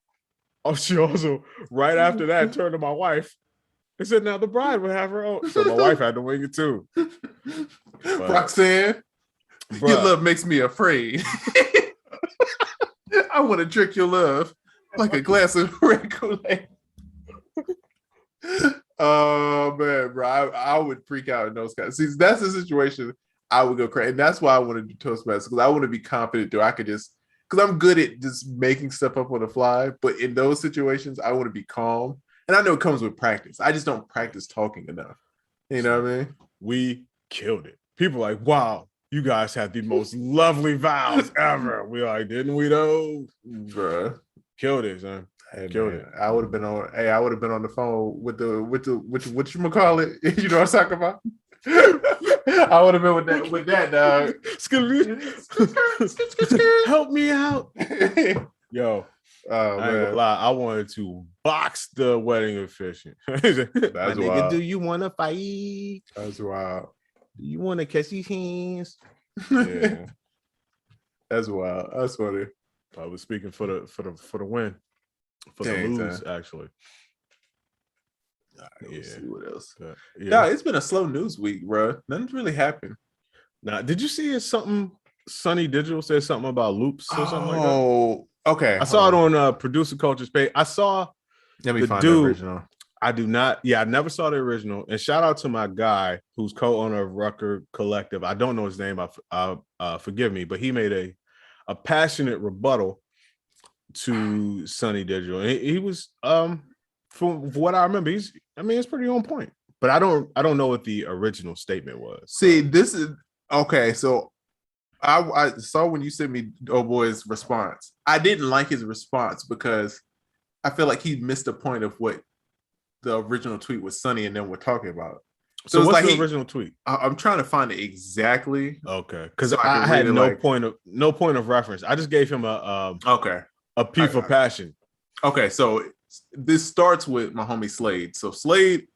she also right after that turned to my wife and said, "Now the bride would have her own." So my wife had to wing it too. But,
Roxanne, your love makes me afraid. I want to drink your love like a glass of red Kool-Aid. Oh man, bro, I would freak out in those guys. See, that's the situation I would go crazy, and that's why I want to do Toastmasters, because I want to be confident that I could just, because I'm good at just making stuff up on the fly. But in those situations, I want to be calm, and I know it comes with practice. I just don't practice talking enough. You know what I mean?
We killed it. People like, wow, you guys had the most lovely vows ever. We like, didn't we though?
Bruh.
Killed it, son.
Hey, killed it. I would have been on. Hey, I would have been on the phone with what you call it? You know what I'm talking about? I would have been with that dog.
Help me out. Yo.
Oh,
I ain't gonna lie, I wanted to box the wedding officiant. That's
wild.
Do you want to fight?
That's wild.
Do you want to catch these hands?
Yeah. That's wild. That's funny.
I was speaking for the win. For the lose, actually.
Let's see what else.
Yeah,
it's been a slow news week, bro. Nothing's really happened.
Now, did you see something? Sunny Digital said something about loops or something like that.
Oh, okay.
I saw it on Producer Culture's page. I saw
Let me
the
find
dude.
the original.
I do not. Yeah, I never saw the original. And shout out to my guy who's co-owner of Rucker Collective. I don't know his name. Forgive me, but he made a passionate rebuttal to Sunny Digital. And he was from what I remember, it's pretty on point. But I don't know what the original statement was.
See, this is okay. So I saw when you sent me Oh Boy's response. I didn't like his response because I feel like he missed the point of what the original tweet was Sunny and then we're talking about.
So what's
like
the original tweet?
I'm trying to find it exactly.
Okay, because I had no point of reference. I just gave him a P for passion.
Okay, so this starts with my homie Slade. So Slade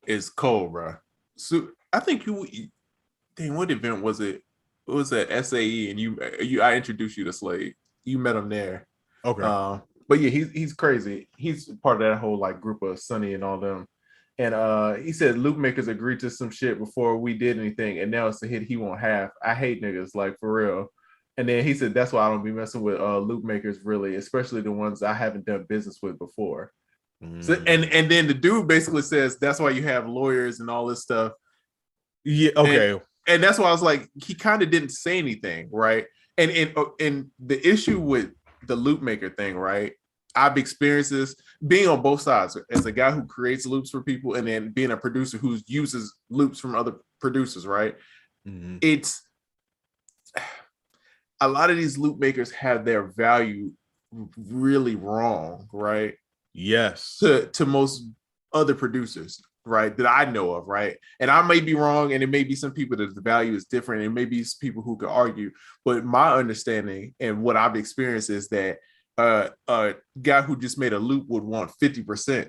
is cold, bro. So I think what event was it? It was at SAE, and I introduced you to Slade. You met him there.
Okay.
But yeah, he's crazy. He's part of that whole like group of Sunny and all them. And he said loop makers agreed to some shit before we did anything, and now it's a hit he won't have. I hate niggas, like for real. And then he said that's why I don't be messing with loop makers, really, especially the ones I haven't done business with before. So and then the dude basically says that's why you have lawyers and all this stuff.
Yeah, okay.
And that's why I was like, he kind of didn't say anything, right? And the issue with the loop maker thing, right? I've experienced this being on both sides as a guy who creates loops for people and then being a producer who uses loops from other producers, right? Mm-hmm. It's a lot of these loop makers have their value really wrong, right?
Yes.
To most other producers, right, that I know of, right? And I may be wrong, and it may be some people that the value is different, and maybe people who could argue, but my understanding and what I've experienced is that a guy who just made a loop would want 50%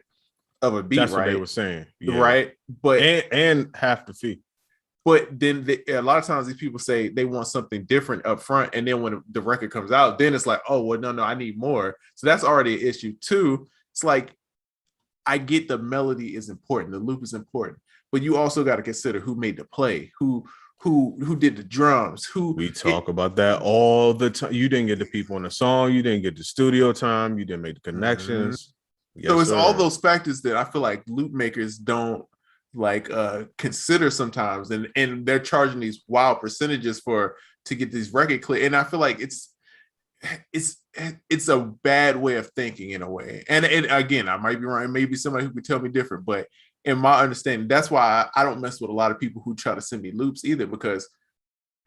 of a beat. That's right?
What they were saying, yeah.
Right? But
and half the fee.
But then a lot of times these people say they want something different up front, and then when the record comes out, then it's like, oh well, no, I need more. So that's already an issue too. It's like, I get the melody is important, the loop is important, but you also got to consider who made the play, who did the drums,
we talk about that all the time. You didn't get the people in the song, you didn't get the studio time, you didn't make the connections.
Mm-hmm. Yes, so it's all those factors that I feel like loop makers don't like consider sometimes, and they're charging these wild percentages to get these record clear. And I feel like it's a bad way of thinking in a way. And again, I might be wrong. Maybe somebody who could tell me different, but in my understanding, that's why I don't mess with a lot of people who try to send me loops either, because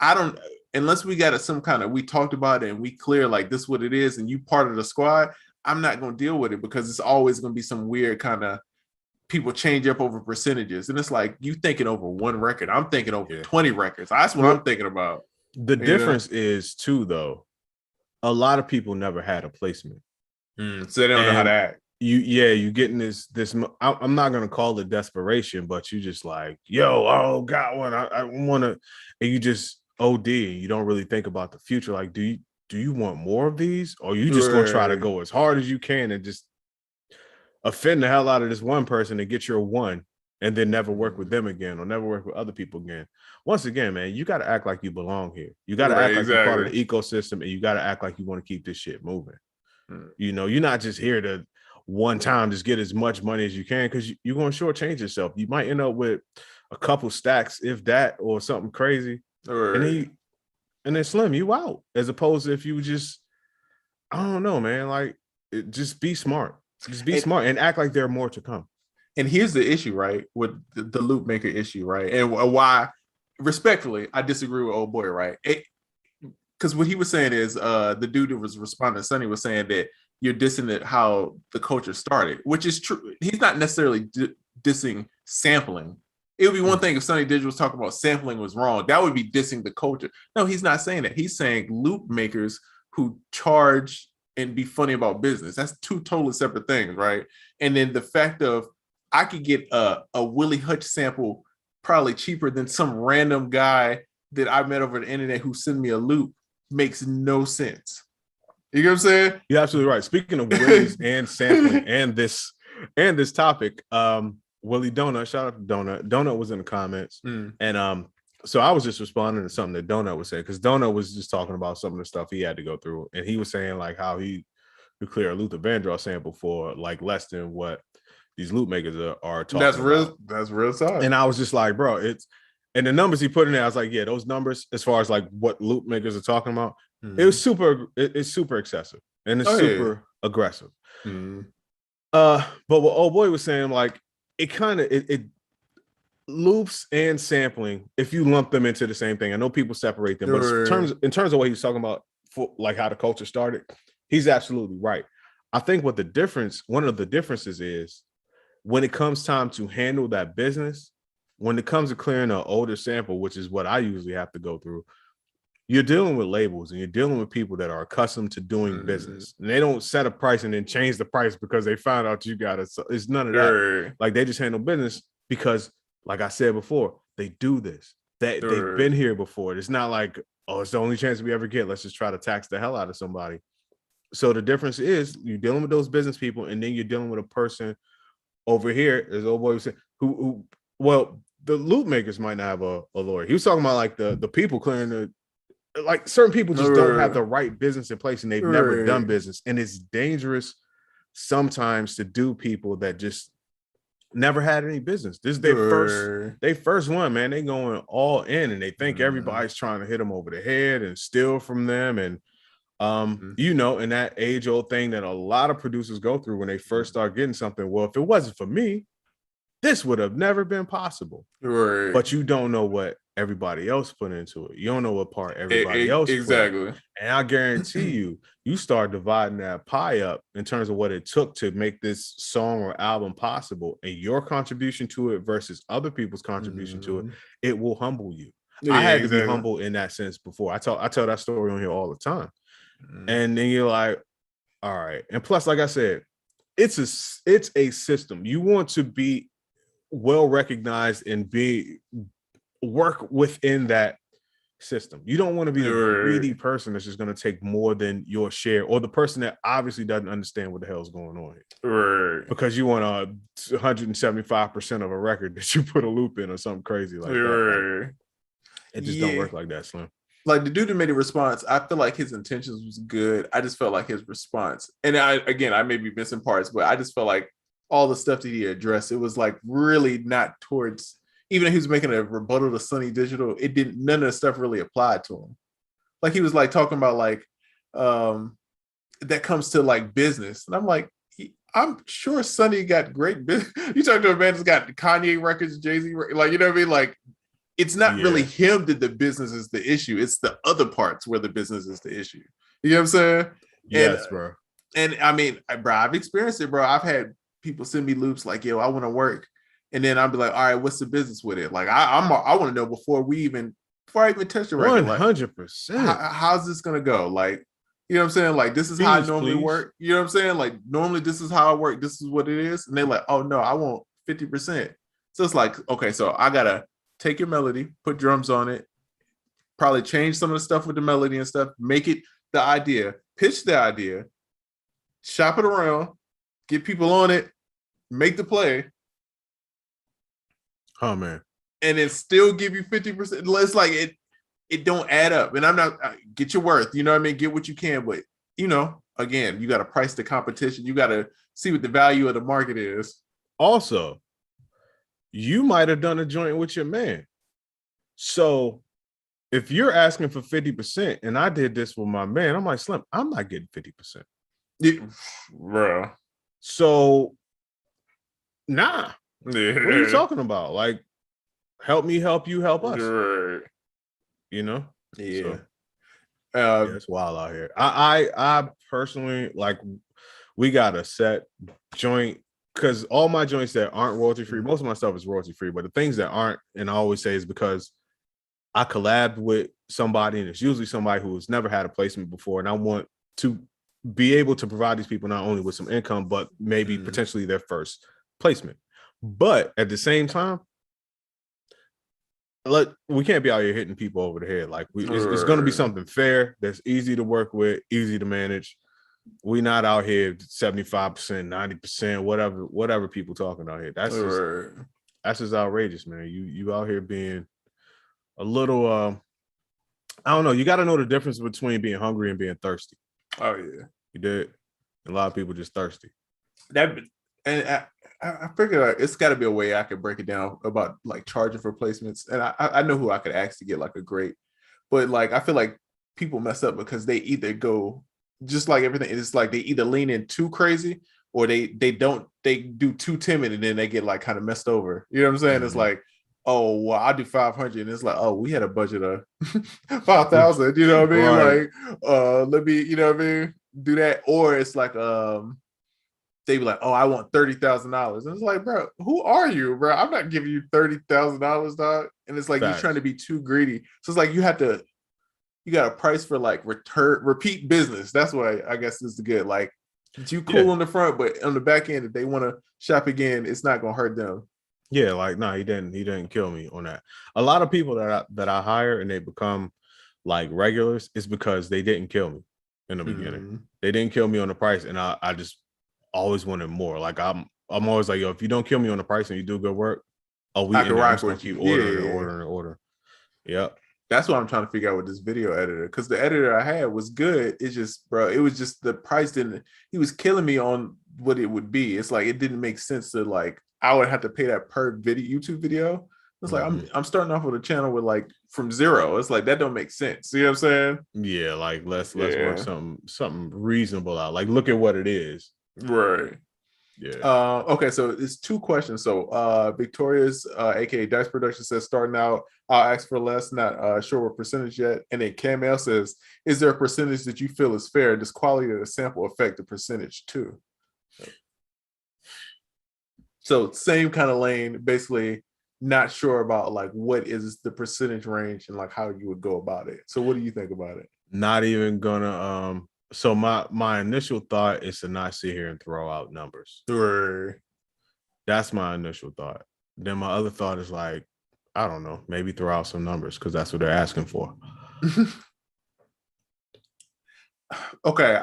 I don't, unless we got some kind of, we talked about it and we clear like this what it is and you part of the squad, I'm not going to deal with it, because it's always going to be some weird kind of people change up over percentages. And it's like, you thinking over one record, I'm thinking over 20 records. That's what I'm thinking about.
The difference is too, though, a lot of people never had a placement.
So they don't know how to act.
You getting this. I'm not gonna call it desperation, but you just like, yo, got one. I want to, and you just OD, you don't really think about the future. Like, do you want more of these, or you just gonna try to go as hard as you can and just offend the hell out of this one person and get your one, and then never work with them again or never work with other people again? Once again, man, you got to act like you belong here. You got to act like you're part of the ecosystem, and you got to act like you want to keep this shit moving. You know, you're not just here to one time just get as much money as you can, because you're going to shortchange yourself. You might end up with a couple stacks, if that, or something crazy. And then Slim, you out. As opposed to if you just, I don't know, man, like, just be smart. Just be smart and act like there are more to come.
And here's the issue, right, with the loop maker issue, right? And why, respectfully, I disagree with old boy, right? Because what he was saying is the dude who was responding to Sonny was saying that you're dissing it how the culture started, which is true. He's not necessarily dissing sampling. It would be one thing if Sonny Digital was talking about sampling was wrong. That would be dissing the culture. No, he's not saying that. He's saying loop makers who charge and be funny about business. That's two totally separate things, right? And then the fact of I could get a Willie Hutch sample probably cheaper than some random guy that I met over the internet who sent me a loop makes no sense. You know what I'm saying?
You're absolutely right. Speaking of Willies and sampling and this topic, Willie Donut, shout out to Donut. Donut was in the comments. And so I was just responding to something that Donut was saying, because Donut was just talking about some of the stuff he had to go through. And he was saying like how he could clear a Luther Vandross sample for like less than what these loop makers are talking about.
That's real talk.
And I was just like, bro, and the numbers he put in there, I was like, yeah, those numbers, as far as like what loop makers are talking about, it's super excessive and it's super aggressive. But what old boy was saying, like, it loops and sampling, if you lump them into the same thing, I know people separate them, but in terms of what he's talking about, for like how the culture started, he's absolutely right. I think one of the differences is when it comes time to handle that business, when it comes to clearing an older sample, which is what I usually have to go through, you're dealing with labels and you're dealing with people that are accustomed to doing business, and they don't set a price and then change the price because they found out you got it. So it's none of that. Like, they just handle business because, like I said before, they do this. They've been here before. It's not like, oh, it's the only chance we ever get. Let's just try to tax the hell out of somebody. So the difference is you're dealing with those business people, and then you're dealing with a person over here, as old boy was saying, who well, the loop makers might not have a lawyer. He was talking about like the people clearing the, like, certain people just don't have the right business in place, and they've never done business, and it's dangerous sometimes to do people that just never had any business. This is their first one, man. They going all in, and they think everybody's trying to hit them over the head and steal from them. And you know, in that age-old thing that a lot of producers go through when they first start getting something. Well, if it wasn't for me, this would have never been possible. But you don't know what everybody else put into it. You don't know what part everybody else played. And I guarantee you start dividing that pie up in terms of what it took to make this song or album possible, and your contribution to it versus other people's contribution to it, it will humble you. I had to be humble in that sense before. I tell that story on here all the time. And then you're like, all right. And plus, like I said, it's a system. You want to be well recognized and work within that system. You don't want to be the greedy person that's just going to take more than your share, or the person that obviously doesn't understand what the hell's going on here. Because you want 175% of a record that you put a loop in or something crazy like that. Like, it just don't work like that, Slim.
Like, the dude who made a response, I feel like his intentions was good. I just felt like his response, and I may be missing parts, but I just felt like all the stuff that he addressed, it was like really not towards, even if he was making a rebuttal to Sonny Digital, none of the stuff really applied to him. Like, he was like talking about like that comes to like business, and I'm like, I'm sure Sonny got great business. You talk to a man that's got Kanye records, Jay-Z, like, you know what I mean? Like, it's not really him that the business is the issue. It's the other parts where the business is the issue. You know what I'm saying?
Yes, bro.
And I mean, bro, I've experienced it, bro. I've had people send me loops like, yo, I want to work. And then I'll be like, all right, what's the business with it? Like, I want to know before I even touch the record.
100%.
Like, how's this going to go? Like, you know what I'm saying? Like, this is how I normally work. You know what I'm saying? Like, normally this is how I work. This is what it is. And they're like, oh no, I want 50%. So it's like, okay, so I got to take your melody, put drums on it, probably change some of the stuff with the melody and stuff, make it the idea, pitch the idea, shop it around, get people on it, make the play.
Oh man.
And then still give you 50%. It's like it don't add up. And I'm not get your worth, you know what I mean? Get what you can, but again, you got to price the competition. You got to see what the value of the market is.
Also, you might have done a joint with your man. So if you're asking for 50% and I did this with my man, I'm like, Slim, I'm not getting 50%.
Bro.
So nah. Yeah. What are you talking about? Like, help me help you help us.
Right.
Yeah.
So,
it's wild out here. I personally, like, we got a set joint because all my joints that aren't royalty free, most of my stuff is royalty free, but the things that aren't, and I always say is because I collabed with somebody, and it's usually somebody who's never had a placement before, and I want to be able to provide these people not only with some income, but maybe potentially their first placement. But at the same time, we can't be out here hitting people over the head. Like it's going to be something fair that's easy to work with, easy to manage. We not out here 75%, 90%, whatever people talking out here. That's just outrageous, man. You out here being a little I don't know. You got to know the difference between being hungry and being thirsty.
Oh yeah,
you did. A lot of people just thirsty.
I figure like, it's got to be a way I could break it down about like charging for placements, and I know who I could ask to get like a great, but like I feel like people mess up because they either go just like everything. It's like they either lean in too crazy or they do too timid and then they get like kind of messed over. You know what I'm saying? Mm-hmm. It's like, oh well, I'll do 500, and it's like, oh, we had a budget of 5,000. You know what I mean? Right. Like, let me, you know what I mean, do that. Or it's like they be like, oh, I want $30,000. And it's like, bro, who are you, bro? I'm not giving you $30,000, dog. And it's like you're trying to be too greedy. So it's like you got a price for like repeat business. That's why I guess this is good. Like you cool on the front, but on the back end, if they want to shop again, it's not gonna hurt them.
Yeah, like no, he didn't kill me on that. A lot of people that I hire and they become like regulars is because they didn't kill me in the beginning. They didn't kill me on the price, and I just always wanted more. Like I'm always like, yo, if you don't kill me on the price and you do good work, we can rock with you. Order. Yep.
That's what I'm trying to figure out with this video editor, because the editor I had was good. It's just, bro, it was just the price he was killing me on what it would be. It's like it didn't make sense to like I would have to pay that per YouTube video. It's like I'm starting off with a channel with like from zero. It's like that don't make sense. You know what I'm saying?
Yeah, like let's work something reasonable out. Like look at what it is.
Right. Yeah. Okay, so it's two questions. So Victoria's aka Dice Production says, starting out, I'll ask for less, not sure what percentage yet. And then Cam L says, is there a percentage that you feel is fair? Does quality of the sample affect the percentage too? So same kind of lane, basically not sure about like what is the percentage range and like how you would go about it. So what do you think about it?
Not even gonna so my initial thought is to not sit here and throw out numbers.
Sure.
That's my initial thought. Then my other thought is like, I don't know, maybe throw out some numbers because that's what they're asking for.
Okay.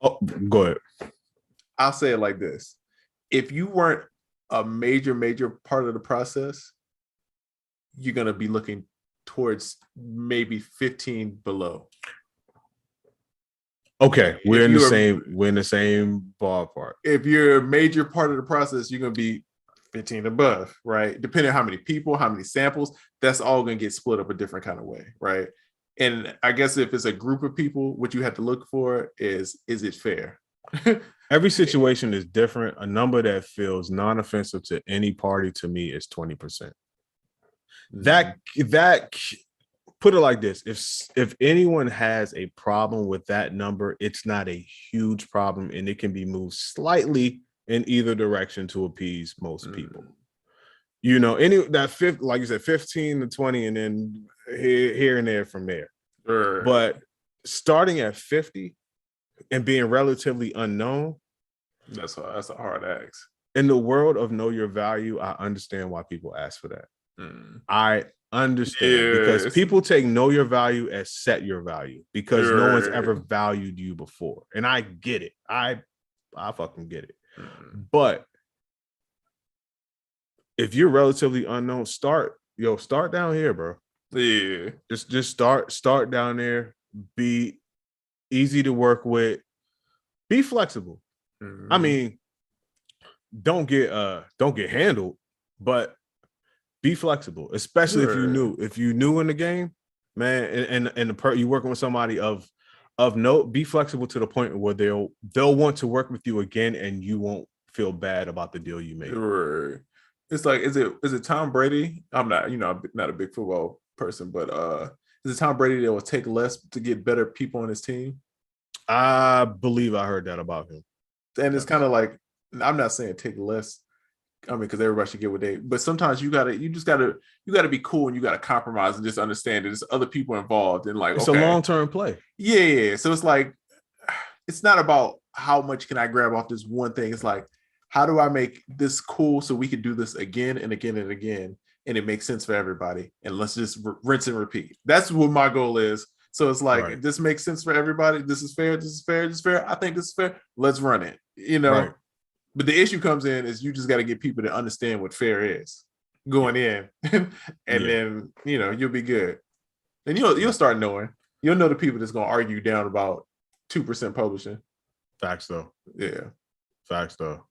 Oh, go ahead.
I'll say it like this. If you weren't a major part of the process, you're going to be looking towards maybe 15 below.
Okay, we're in the same ballpark.
If you're a major part of the process, you're going to be 15 above, right? Depending on how many people, how many samples, that's all going to get split up a different kind of way, right? And I guess if it's a group of people, what you have to look for is it fair?
Every situation is different. A number that feels non-offensive to any party to me is 20%. That put it like this: if anyone has a problem with that number, it's not a huge problem, and it can be moved slightly in either direction to appease most people. You know, like you said, 15 to 20, and then here and there from there. Sure. But starting at 50 and being relatively unknown,
that's a hard ask.
In the world of know your value, I understand why people ask for that. Understand, because people take know your value as set your value, because no one's ever valued you before. And I get it. I fucking get it. But if you're relatively unknown, start down here, bro.
Yeah.
Just start down there. Be easy to work with. Be flexible. I mean, don't get handled, but be flexible, especially if you new in the game, man, and you're working with somebody of note. Be flexible to the point where they'll want to work with you again, and you won't feel bad about the deal you made.
Right. It's like, is it Tom Brady? I'm not, I'm not a big football person, but is it Tom Brady that will take less to get better people on his team?
I believe I heard that about him.
And it's kind of like, I'm not saying take less. I mean, because everybody should get what but sometimes you gotta be cool, and you gotta compromise and just understand that there's other people involved, and like,
it's a long-term play.
Yeah. So it's like, it's not about how much can I grab off this one thing. It's like, how do I make this cool so we can do this again and again and again, and it makes sense for everybody, and let's just rinse and repeat. That's what my goal is. So it's like, this makes sense for everybody. This is fair. This is fair. This is fair. I think this is fair. Let's run it. Right. But the issue comes in is you just got to get people to understand what fair is going in, and then you'll be good, and you'll start knowing. You'll know the people that's gonna argue down about 2% publishing.
Facts though.
Yeah.
Facts though.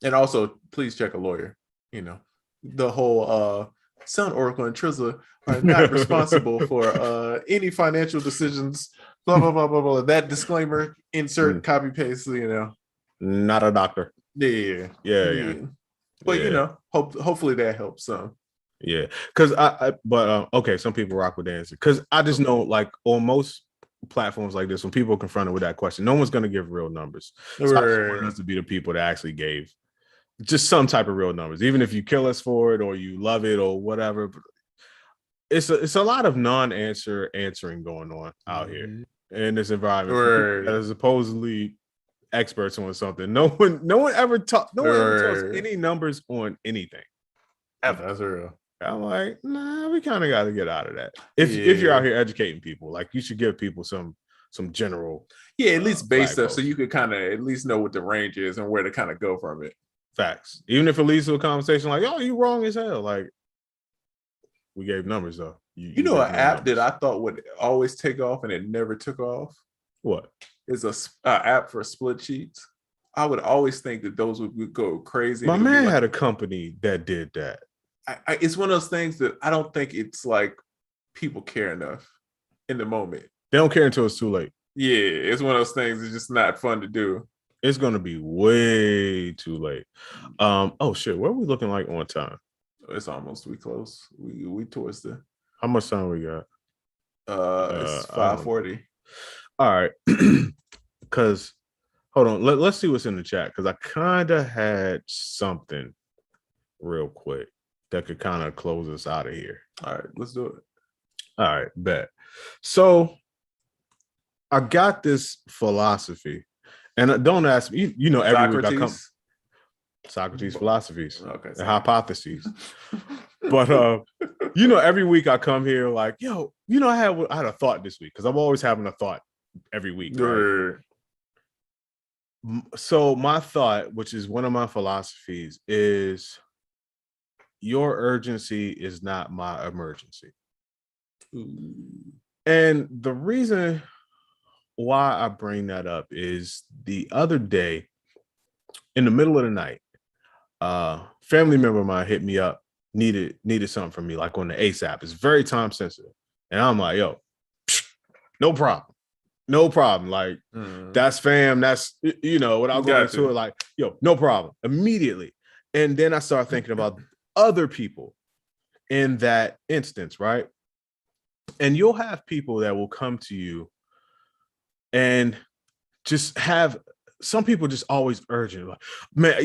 And also, please check a lawyer. The whole Sun, Oracle, and Trizla are not responsible for any financial decisions. Blah blah blah blah blah. That disclaimer. Insert copy paste.
Not a doctor.
Yeah. But hopefully that helps some.
Yeah, because okay, some people rock with the answer, because I just know, like, on most platforms like this, when people are confronted with that question, no one's going to give real numbers. So I just want us to be the people that actually gave just some type of real numbers, even if you kill us for it or you love it or whatever. It's a lot of answering going on out here in this environment that is supposedly experts on something. No one ever tells any numbers on anything ever.
That's real.
I'm like, nah, we kind of got to get out of that. If you're out here educating people, like, you should give people some general,
at least base stuff, so you could kind of at least know what the range is and where to kind of go from it.
Facts. Even if it leads to a conversation like, "Oh, you wrong as hell." Like, we gave numbers though.
You know, an app that I thought would always take off and it never took off.
What?
Is a app for split sheets. I would always think that those would go crazy.
My man had a company that did that.
It's one of those things that I don't think it's like people care enough in the moment.
They don't care until it's too late.
Yeah, it's one of those things. It's just not fun to do.
It's gonna be way too late. Oh shit, what are we looking like on time?
It's almost close. We towards the.
How much time we got?
It's 5:40.
All right, because hold on, let's see what's in the chat, because I kind of had something real quick that could kind of close us out of here.
All right, let's do it.
All right, bet. So I got this philosophy, and don't ask me. Every week I come. Socrates' philosophies, and hypotheses. But every week I come here like, I had a thought this week, because I'm always having a thought every week. Right? So my thought, which is one of my philosophies, is your urgency is not my emergency. And the reason why I bring that up is the other day, in the middle of the night, family member of mine hit me up, needed something from me, like on the ASAP. It's very time sensitive. And I'm like, yo, no problem. Like, that's fam. That's, without going into it, like, yo, no problem. Immediately. And then I start thinking about other people in that instance, right? And you'll have people that will come to you and just have, some people just always urgent, like, man,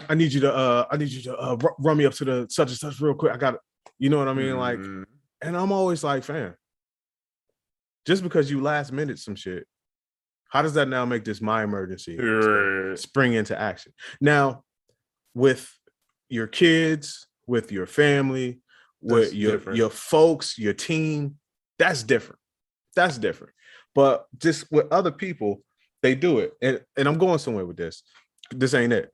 I need you to run me up to the such and such real quick. I got it. You know what I mean? Like, and I'm always like, fam, just because you last minute some shit, how does that now make this my emergency? Spring into action. Now, with your kids, with your family, with your folks, your team, that's different. That's different. But just with other people, they do it. And I'm going somewhere with this. This ain't it.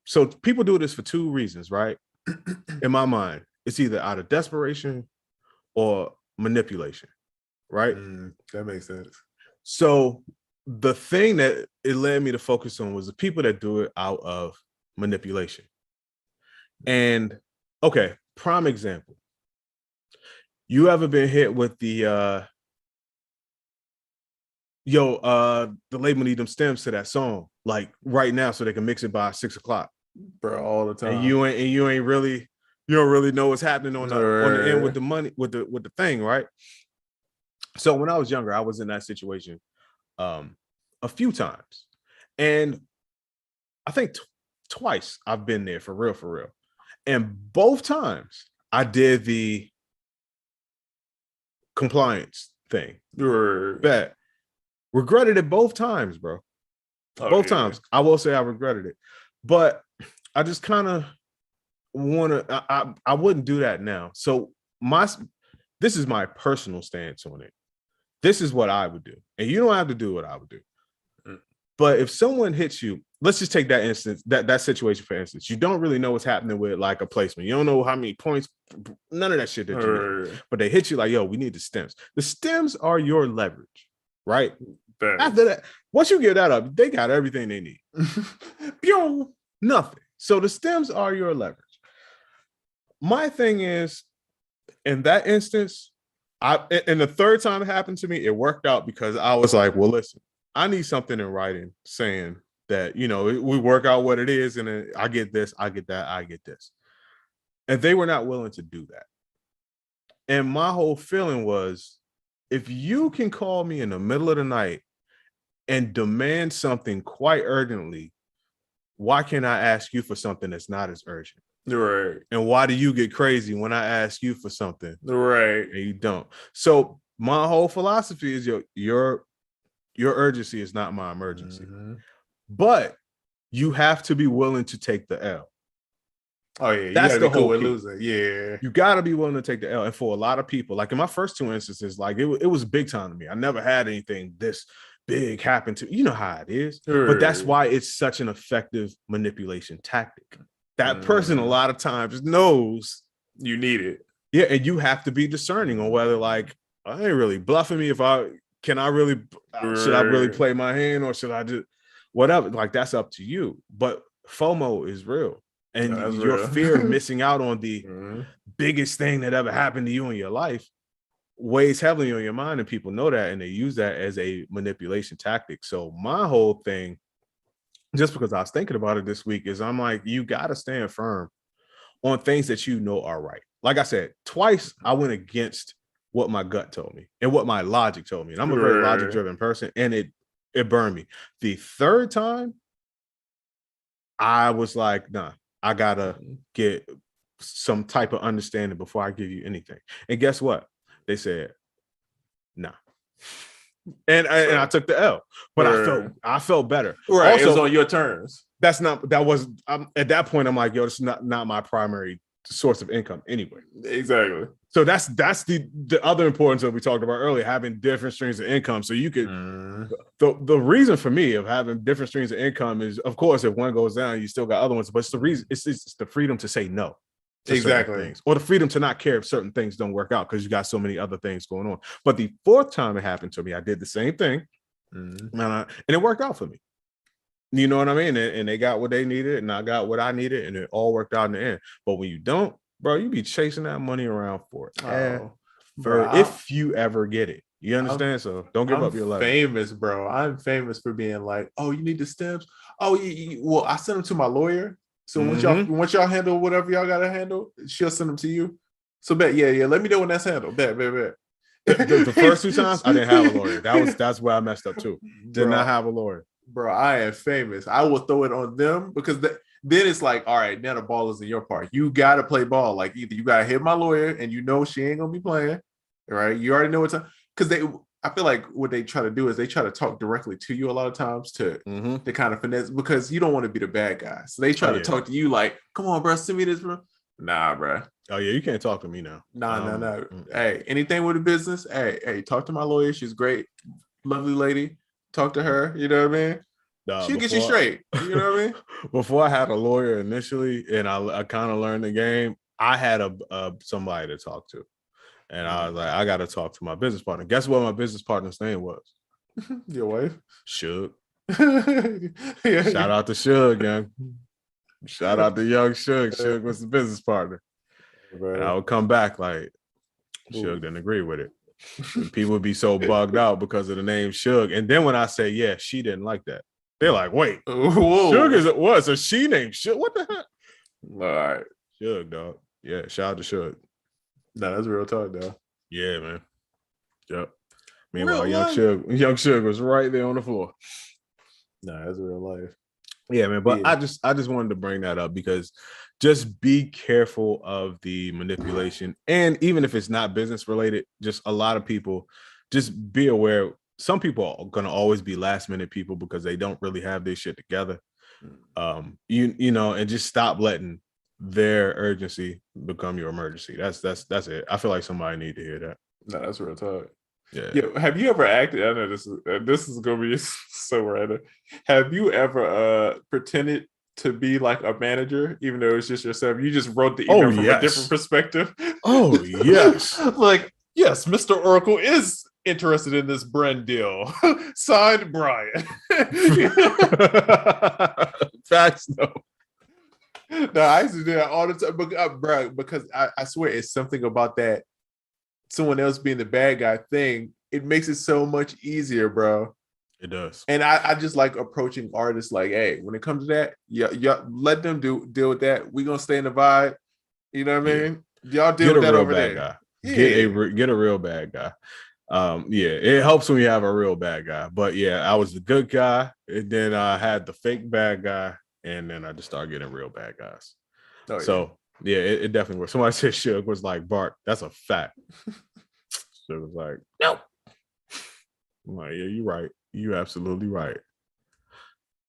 So people do this for two reasons, right? In my mind, it's either out of desperation or manipulation, right?
That makes sense.
So the thing that it led me to focus on was the people that do it out of manipulation. And okay, prime example. You ever been hit with the the label need them stems to that song, like right now, so they can mix it by 6 o'clock,
bro, all the time.
And you don't really know what's happening on the end with the money, with the thing, right? So when I was younger, I was in that situation a few times, and I think twice I've been there for real, and both times I did the compliance thing. Bad. Regretted it both times, bro. Both times. I will say I regretted it. But I just kind of want to, I wouldn't do that now. So this is my personal stance on it. This is what I would do. And you don't have to do what I would do. But if someone hits you, let's just take that instance, that situation for instance. You don't really know what's happening with like a placement. You don't know how many points, none of that shit that you need. But they hit you like, yo, we need the stems. The stems are your leverage, right? After that, once you get that up, they got everything they need. Nothing. So the stems are your leverage. My thing is, in that instance, and the third time it happened to me, it worked out because I was like, well, listen, I need something in writing saying that, we work out what it is, and I get this, I get that, I get this. And they were not willing to do that. And my whole feeling was, if you can call me in the middle of the night and demand something quite urgently, why can't I ask you for something that's not as urgent?
Right.
And why do you get crazy when I ask you for something?
Right.
And you don't. So my whole philosophy is your urgency is not my emergency. But you have to be willing to take the L.
Oh yeah,
that's the whole key.
Loser. Yeah,
you got to be willing to take the L. And for a lot of people, like in my first two instances, like it was big time to me. I never had anything this big happen to me. You know how it is. But that's why it's such an effective manipulation tactic. That person a lot of times knows
you need it.
Yeah, and you have to be discerning on whether, like, I ain't really bluffing me. Should I really play my hand, or should I do whatever? Like, that's up to you. But FOMO is real. And your fear of missing out on the biggest thing that ever happened to you in your life weighs heavily on your mind, and people know that, and they use that as a manipulation tactic. So my whole thing, just because I was thinking about it this week, is I'm like, you got to stand firm on things that you know are right. Like I said, twice I went against what my gut told me and what my logic told me. And I'm a very logic-driven person, and it burned me. The third time, I was like, nah, I gotta get some type of understanding before I give you anything. And guess what? They said, nah. And I took the L, but I felt better.
Right. Also, it was on your terms.
At that point, I'm like, yo, this is not my primary source of income anyway.
Exactly.
So that's the other importance that we talked about earlier, having different streams of income. So you could the reason for me of having different streams of income is, of course, if one goes down, you still got other ones, but it's the reason, it's the freedom to say no to certain things, or the freedom to not care if certain things don't work out because you got so many other things going on. But the fourth time it happened to me, I did the same thing, and it worked out for me. You know what I mean? And they got what they needed, and I got what I needed, and it all worked out in the end. But when you don't, bro, you be chasing that money around for it. If you ever get it. You understand? So don't give up your life.
Famous, bro. I'm famous for being like, oh, you need the steps? Oh, well, I sent them to my lawyer. So once y'all handle whatever y'all gotta handle, she'll send them to you. So bet, yeah. Let me know when that's handled. Bet.
The first two times I didn't have a lawyer. That's where I messed up too. Did not have a lawyer.
Bro, I am famous. I will throw it on them because then it's like, all right, now the ball is in your part. You gotta play ball. Like, either you gotta hit my lawyer, and you know she ain't gonna be playing, right? You already know what's up. Because I feel like what they try to do is they try to talk directly to you a lot of times to kind of finesse, because you don't want to be the bad guy. So they try to talk to you like, come on, bro, send me this, bro. Nah, bro.
Oh yeah, you can't talk to me now.
No. Hey, anything with a business, hey, talk to my lawyer. She's great, lovely lady. Talk to her. You know what I mean? She'll get you straight. You know what I mean?
Before I had a lawyer initially, and I kind of learned the game, I had a somebody to talk to. And I was like, I got to talk to my business partner. Guess what my business partner's name was?
Your wife?
Shug.
Yeah.
Shout out to Shug, young. Shout out to young Shug. Shug was the business partner.
Bro.
And I would come back like, Shug didn't agree with it. And people would be so bugged out because of the name Shug. And then when I say, yeah, she didn't like that. They're like, wait, Shug is it was a she named Shug. What the heck?
All right.
Shug, dog. Yeah, shout out to Shug.
No, that's real talk, though.
Yeah, man. Yep. Meanwhile, young Shug was right there on the floor.
No, that's real life.
Yeah, man. But I just wanted to bring that up because just be careful of the manipulation. And even if it's not business related, just a lot of people, just be aware. Some people are gonna always be last minute people because they don't really have this shit together. You know, and just stop letting their urgency become your emergency. That's it. I feel like somebody need to hear that.
No, that's real talk.
Yeah.
Have you ever acted? I know this is gonna be so random. Have you ever pretended to be like a manager, even though it's just yourself? You just wrote the email from a different perspective.
Oh yes.
Like, yes, Mr. Oracle is interested in this brand deal. Signed, Brian.
Facts though.
No, I used to do that all the time, bro, because I swear it's something about that someone else being the bad guy thing. It makes it so much easier, bro.
It does.
And I just like approaching artists like, hey, when it comes to that, yeah, let them deal with that. We're gonna stay in the vibe. You know what I mean? Y'all deal with that over there.
Guy.
Yeah.
Get a real bad guy. Yeah, it helps when you have a real bad guy. But yeah, I was the good guy, and then I had the fake bad guy, and then I just started getting real bad guys. Oh, so yeah, it definitely works. Somebody said Shug was like Bart. That's a fact. Shug was like, nope. I'm like, yeah, you're right. You absolutely right.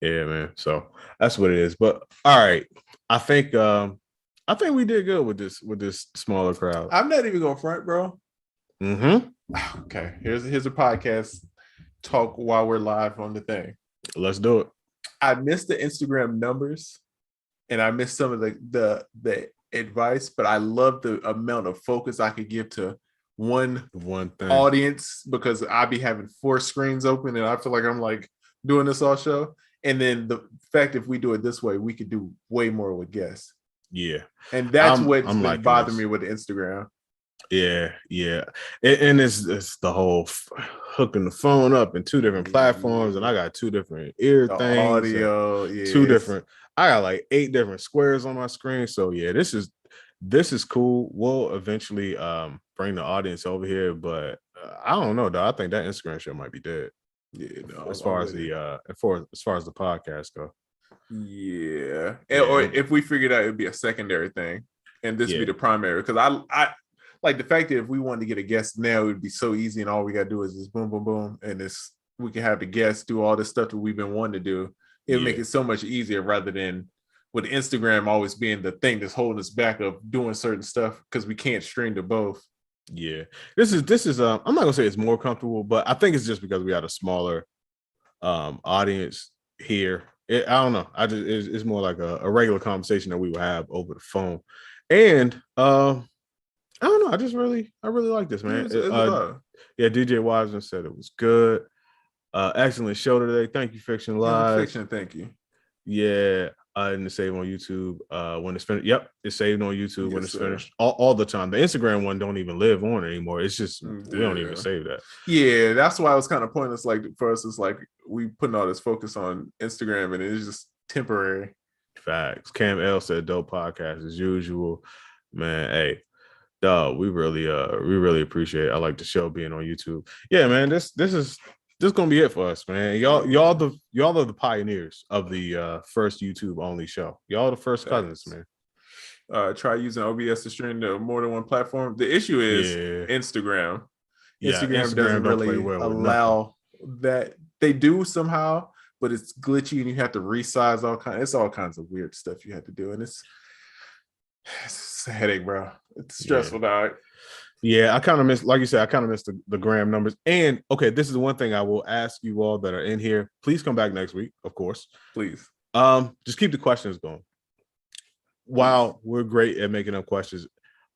Yeah, man. So that's what it is. But all right, I think we did good with this smaller crowd.
I'm not even going front, bro. Okay, here's a podcast talk while we're live on the thing.
Let's do it.
I missed the Instagram numbers, and I missed some of the advice, but I love the amount of focus I could give to one thing. Audience, because I be having 4 screens open, and I feel like I'm like doing this all show. And then the fact if we do it this way, we could do way more with guests.
Yeah,
and that's what's been bothering me with the Instagram.
Yeah, and it's the whole hooking the phone up in 2 different platforms, and I got 2 different ear things,
audio,
2 different. I got like 8 different squares on my screen. So yeah, this is cool. We'll eventually bring the audience over here, but I don't know, though. I think that Instagram show might be dead. Yeah, no, as far as the podcast go.
Yeah, or if we figured out it'd be a secondary thing, and this would be the primary, because I like the fact that if we wanted to get a guest now, it would be so easy, and all we gotta do is just boom, boom, boom, and we can have the guests do all this stuff that we've been wanting to do. It would make it so much easier rather than with Instagram always being the thing that's holding us back of doing certain stuff because we can't stream to both.
Yeah, this is I'm not gonna say it's more comfortable, but I think it's just because we had a smaller audience here. I don't know. It's more like a regular conversation that we would have over the phone, and I don't know. I really like this, man. Yeah, DJ Wiseman said it was good. Excellent show today. Thank you, Fiction Live.
Fiction, thank you.
Yeah, and it's saved on YouTube when it's finished. Yep, it's saved on YouTube when it's finished all the time. The Instagram one don't even live on anymore. It's just we don't even save that.
Yeah, that's why it was kind of pointless. Like for us, it's like we putting all this focus on Instagram, and it's just temporary.
Facts. Cam L said dope podcast as usual. Man, hey, dog, we really appreciate it. I like the show being on YouTube. Yeah, man, this is gonna be it for us, man. Y'all are the pioneers of the first YouTube only show. Y'all are the first cousins, man.
Try using OBS to stream to more than one platform. The issue is Instagram. Instagram doesn't really allow that. They do somehow, but it's glitchy and you have to resize all kinds of weird stuff you have to do. And It's a headache, bro. It's stressful, dog.
Yeah, I kind of miss, like you said, I kind of miss the gram numbers. And okay, this is the one thing I will ask you all that are in here. Please come back next week, of course.
Please.
Just keep the questions going. While we're great at making up questions,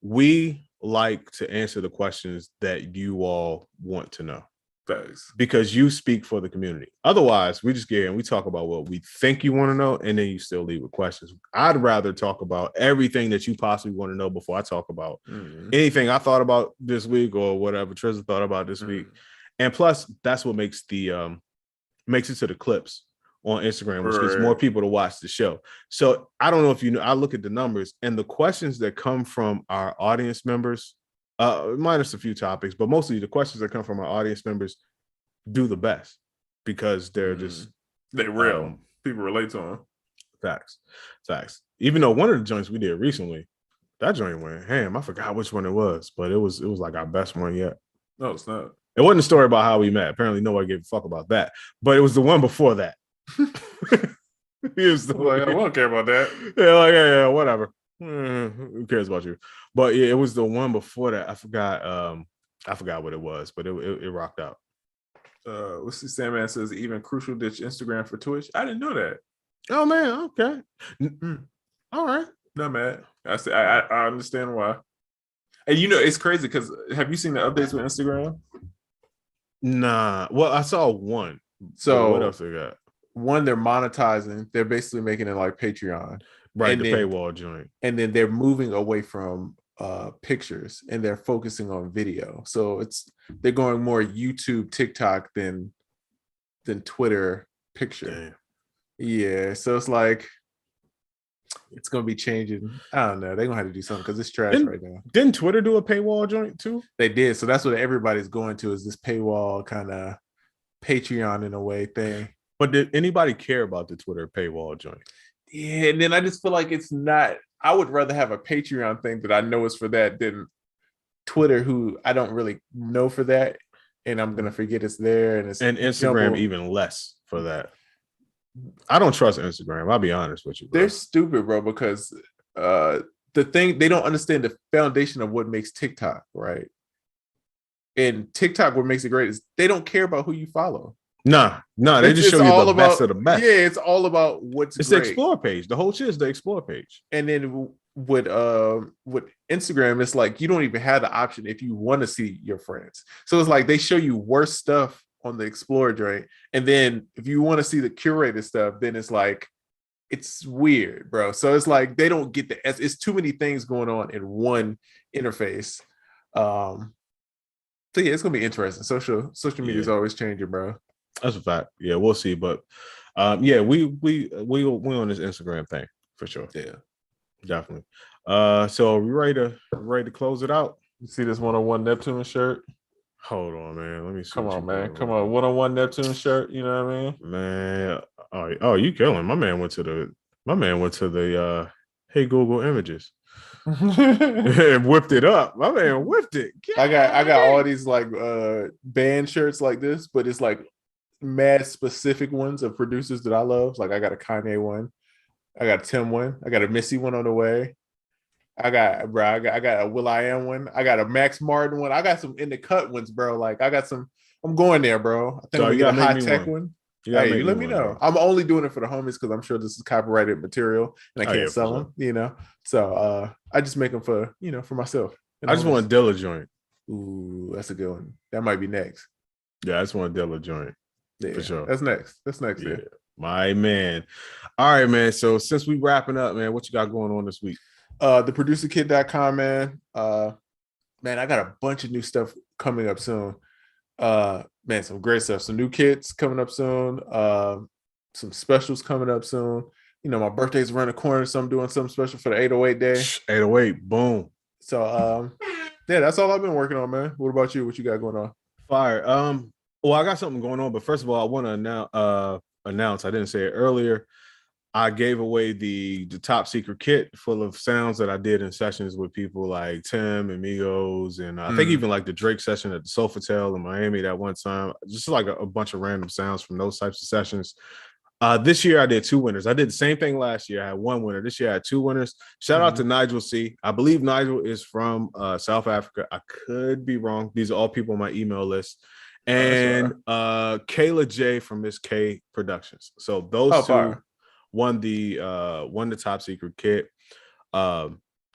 we like to answer the questions that you all want to know.
Thanks.
Because you speak for the community. Otherwise, we just get here and we talk about what we think you want to know, and then you still leave with questions. I'd rather talk about everything that you possibly want to know before I talk about anything I thought about this week or whatever Trisha thought about this week. And plus, that's what makes makes it to the clips on Instagram, which gets more people to watch the show. So I don't know if you know, I look at the numbers and the questions that come from our audience members, minus a few topics, but mostly the questions that come from our audience members do the best because they're just
they're real. People relate to them.
Facts. Even though one of the joints we did recently, that joint went ham. I forgot which one it was, but it was like our best one yet.
No, it's not.
It wasn't a story about how we met. Apparently, nobody gave a fuck about that. But it was the one before that. He was
I won't care about that.
Yeah, whatever. Who cares about you? But yeah, it was the one before that. I forgot what it was, but it rocked out.
What's the Sandman says? Even Crucial ditch Instagram for Twitch. I didn't know that.
Oh man, okay. All right.
No man. I understand why. And you know, it's crazy because have you seen the updates with Instagram?
Nah. Well, I saw one.
So
what else they got?
One, they're monetizing. They're basically making it like Patreon.
Right,
and
the
then,
paywall joint.
And then they're moving away from pictures and they're focusing on video. So they're going more YouTube, TikTok than Twitter picture.
Damn.
Yeah. So it's like it's gonna be changing. I don't know. They're gonna have to do something because it's trash right now.
Didn't Twitter do a paywall joint too?
They did. So that's what everybody's going to, is this paywall kind of Patreon in a way thing.
But did anybody care about the Twitter paywall joint?
Yeah, and then I just feel like it's not. I would rather have a Patreon thing that I know is for that than Twitter, who I don't really know for that, and I'm gonna forget it's there. And
Instagram even less for that. I don't trust Instagram. I'll be honest with you, bro.
They're stupid, bro, because the thing, they don't understand the foundation of what makes TikTok, right? And TikTok, what makes it great is they don't care about who you follow.
Nah, they just show you the best of the best.
Yeah, it's all about what's
it's
great.
The explore page. The whole shit is the explore page.
And then with Instagram, it's like you don't even have the option if you want to see your friends. So it's like they show you worse stuff on the explore joint, and then if you want to see the curated stuff, then it's like it's weird, bro. So it's like they don't get it's too many things going on in one interface. So yeah, it's gonna be interesting. Social media is always changing, bro.
That's a fact. Yeah, we'll see. But yeah, we on this Instagram thing for sure.
Yeah,
definitely. So are we ready to close it out?
You see this 101 Neptune shirt?
Hold on, man. Let me see.
Come on, man. Come on. 101 Neptune shirt. You know what I mean?
Man. Oh, you killing. My man went to the Hey Google Images. And whipped it up. My man whipped it.
I got all these like band shirts like this, but it's like mad specific ones of producers that I love. Like I got a Kanye one, I got a Tim one, I got a Missy one on the way. I got a will.i.am one, I got a Max Martin one, I got some in the cut ones, bro. Like I got some. I'm going there, bro. I think I'm gonna get a high tech one. Hey, you let me know. Bro. I'm only doing it for the homies because I'm sure this is copyrighted material and I can't sell them, you know. So I just make them for myself.
I just want a Dilla joint.
Ooh, that's a good one. That might be next.
Yeah, I just want a Dilla joint.
Yeah,
for sure.
That's next. Yeah.
My man. All right, man. So since we wrapping up, man, what you got going on this week?
theproducerkid.com, man. Man, I got a bunch of new stuff coming up soon. Man, some great stuff. Some new kits coming up soon. Some specials coming up soon. You know, my birthday's around the corner, so I'm doing something special for the 808 day.
808, boom.
So yeah, that's all I've been working on, man. What about you? What you got going on?
Fire. Well, I got something going on, but first of all, I want to announce. I didn't say it earlier. I gave away the top secret kit full of sounds that I did in sessions with people like Tim and Migos, and I think even like the Drake session at the Sofitel in Miami that one time. Just like a bunch of random sounds from those types of sessions. This year I did 2 winners. I did the same thing last year. I had 1 winner. This year I had 2 winners. Shout out to Nigel C. I believe Nigel is from South Africa. I could be wrong. These are all people on my email list. And Kayla J from Miss K Productions. So those two won the top secret kit.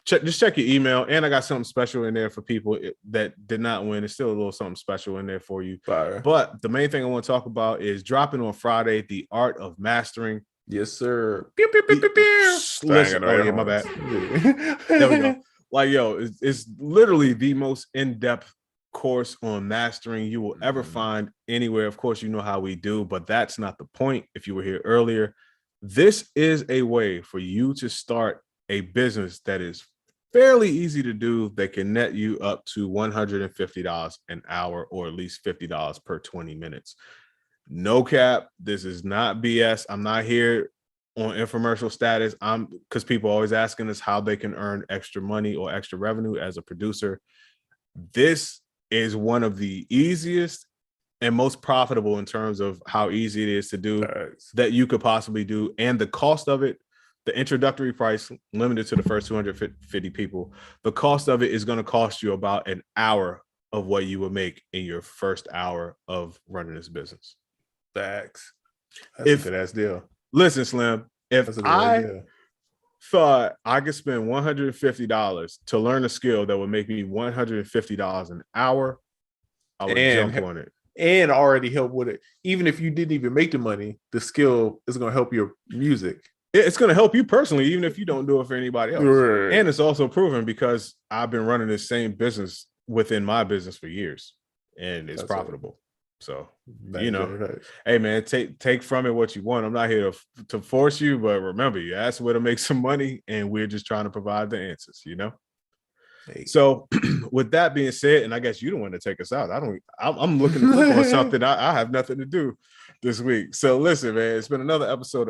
Check your email, and I got something special in there for people that did not win. It's still a little something special in there for you. But the main thing I want to talk about is dropping on Friday, The Art of Mastering.
Yes, sir.
Listen, yeah, my bad. There we go. Like, yo, it's literally the most in-depth course on mastering you will ever find anywhere. Of course, you know how we do, but that's not the point. If you were here earlier, this is a way for you to start a business that is fairly easy to do, that can net you up to $150 an hour, or at least $50 per 20 minutes. No cap. This is not BS. I'm not here on infomercial status. Because people are always asking us how they can earn extra money or extra revenue as a producer. This is one of the easiest and most profitable in terms of how easy it is to do that you could possibly do. And the cost of it, the introductory price, limited to the first 250 people, the cost of it is going to cost you about an hour of what you would make in your first hour of running this business.
Facts. That's a good ass deal.
Listen, Slim, if I thought I could spend $150 to learn a skill that would make me $150 an hour, I would jump on it.
And already help with it. Even if you didn't even make the money, the skill is going to help your music.
It's going to help you personally, even if you don't do it for anybody else. Right. And it's also proven because I've been running this same business within my business for years, and it's profitable. So, hey, man, take from it what you want. I'm not here to force you, but remember, you asked where to make some money, and we're just trying to provide the answers, Hey. So with that being said, and I guess you don't want to take us out. I'm looking to click on something. I have nothing to do this week. So listen, man, it's been another episode of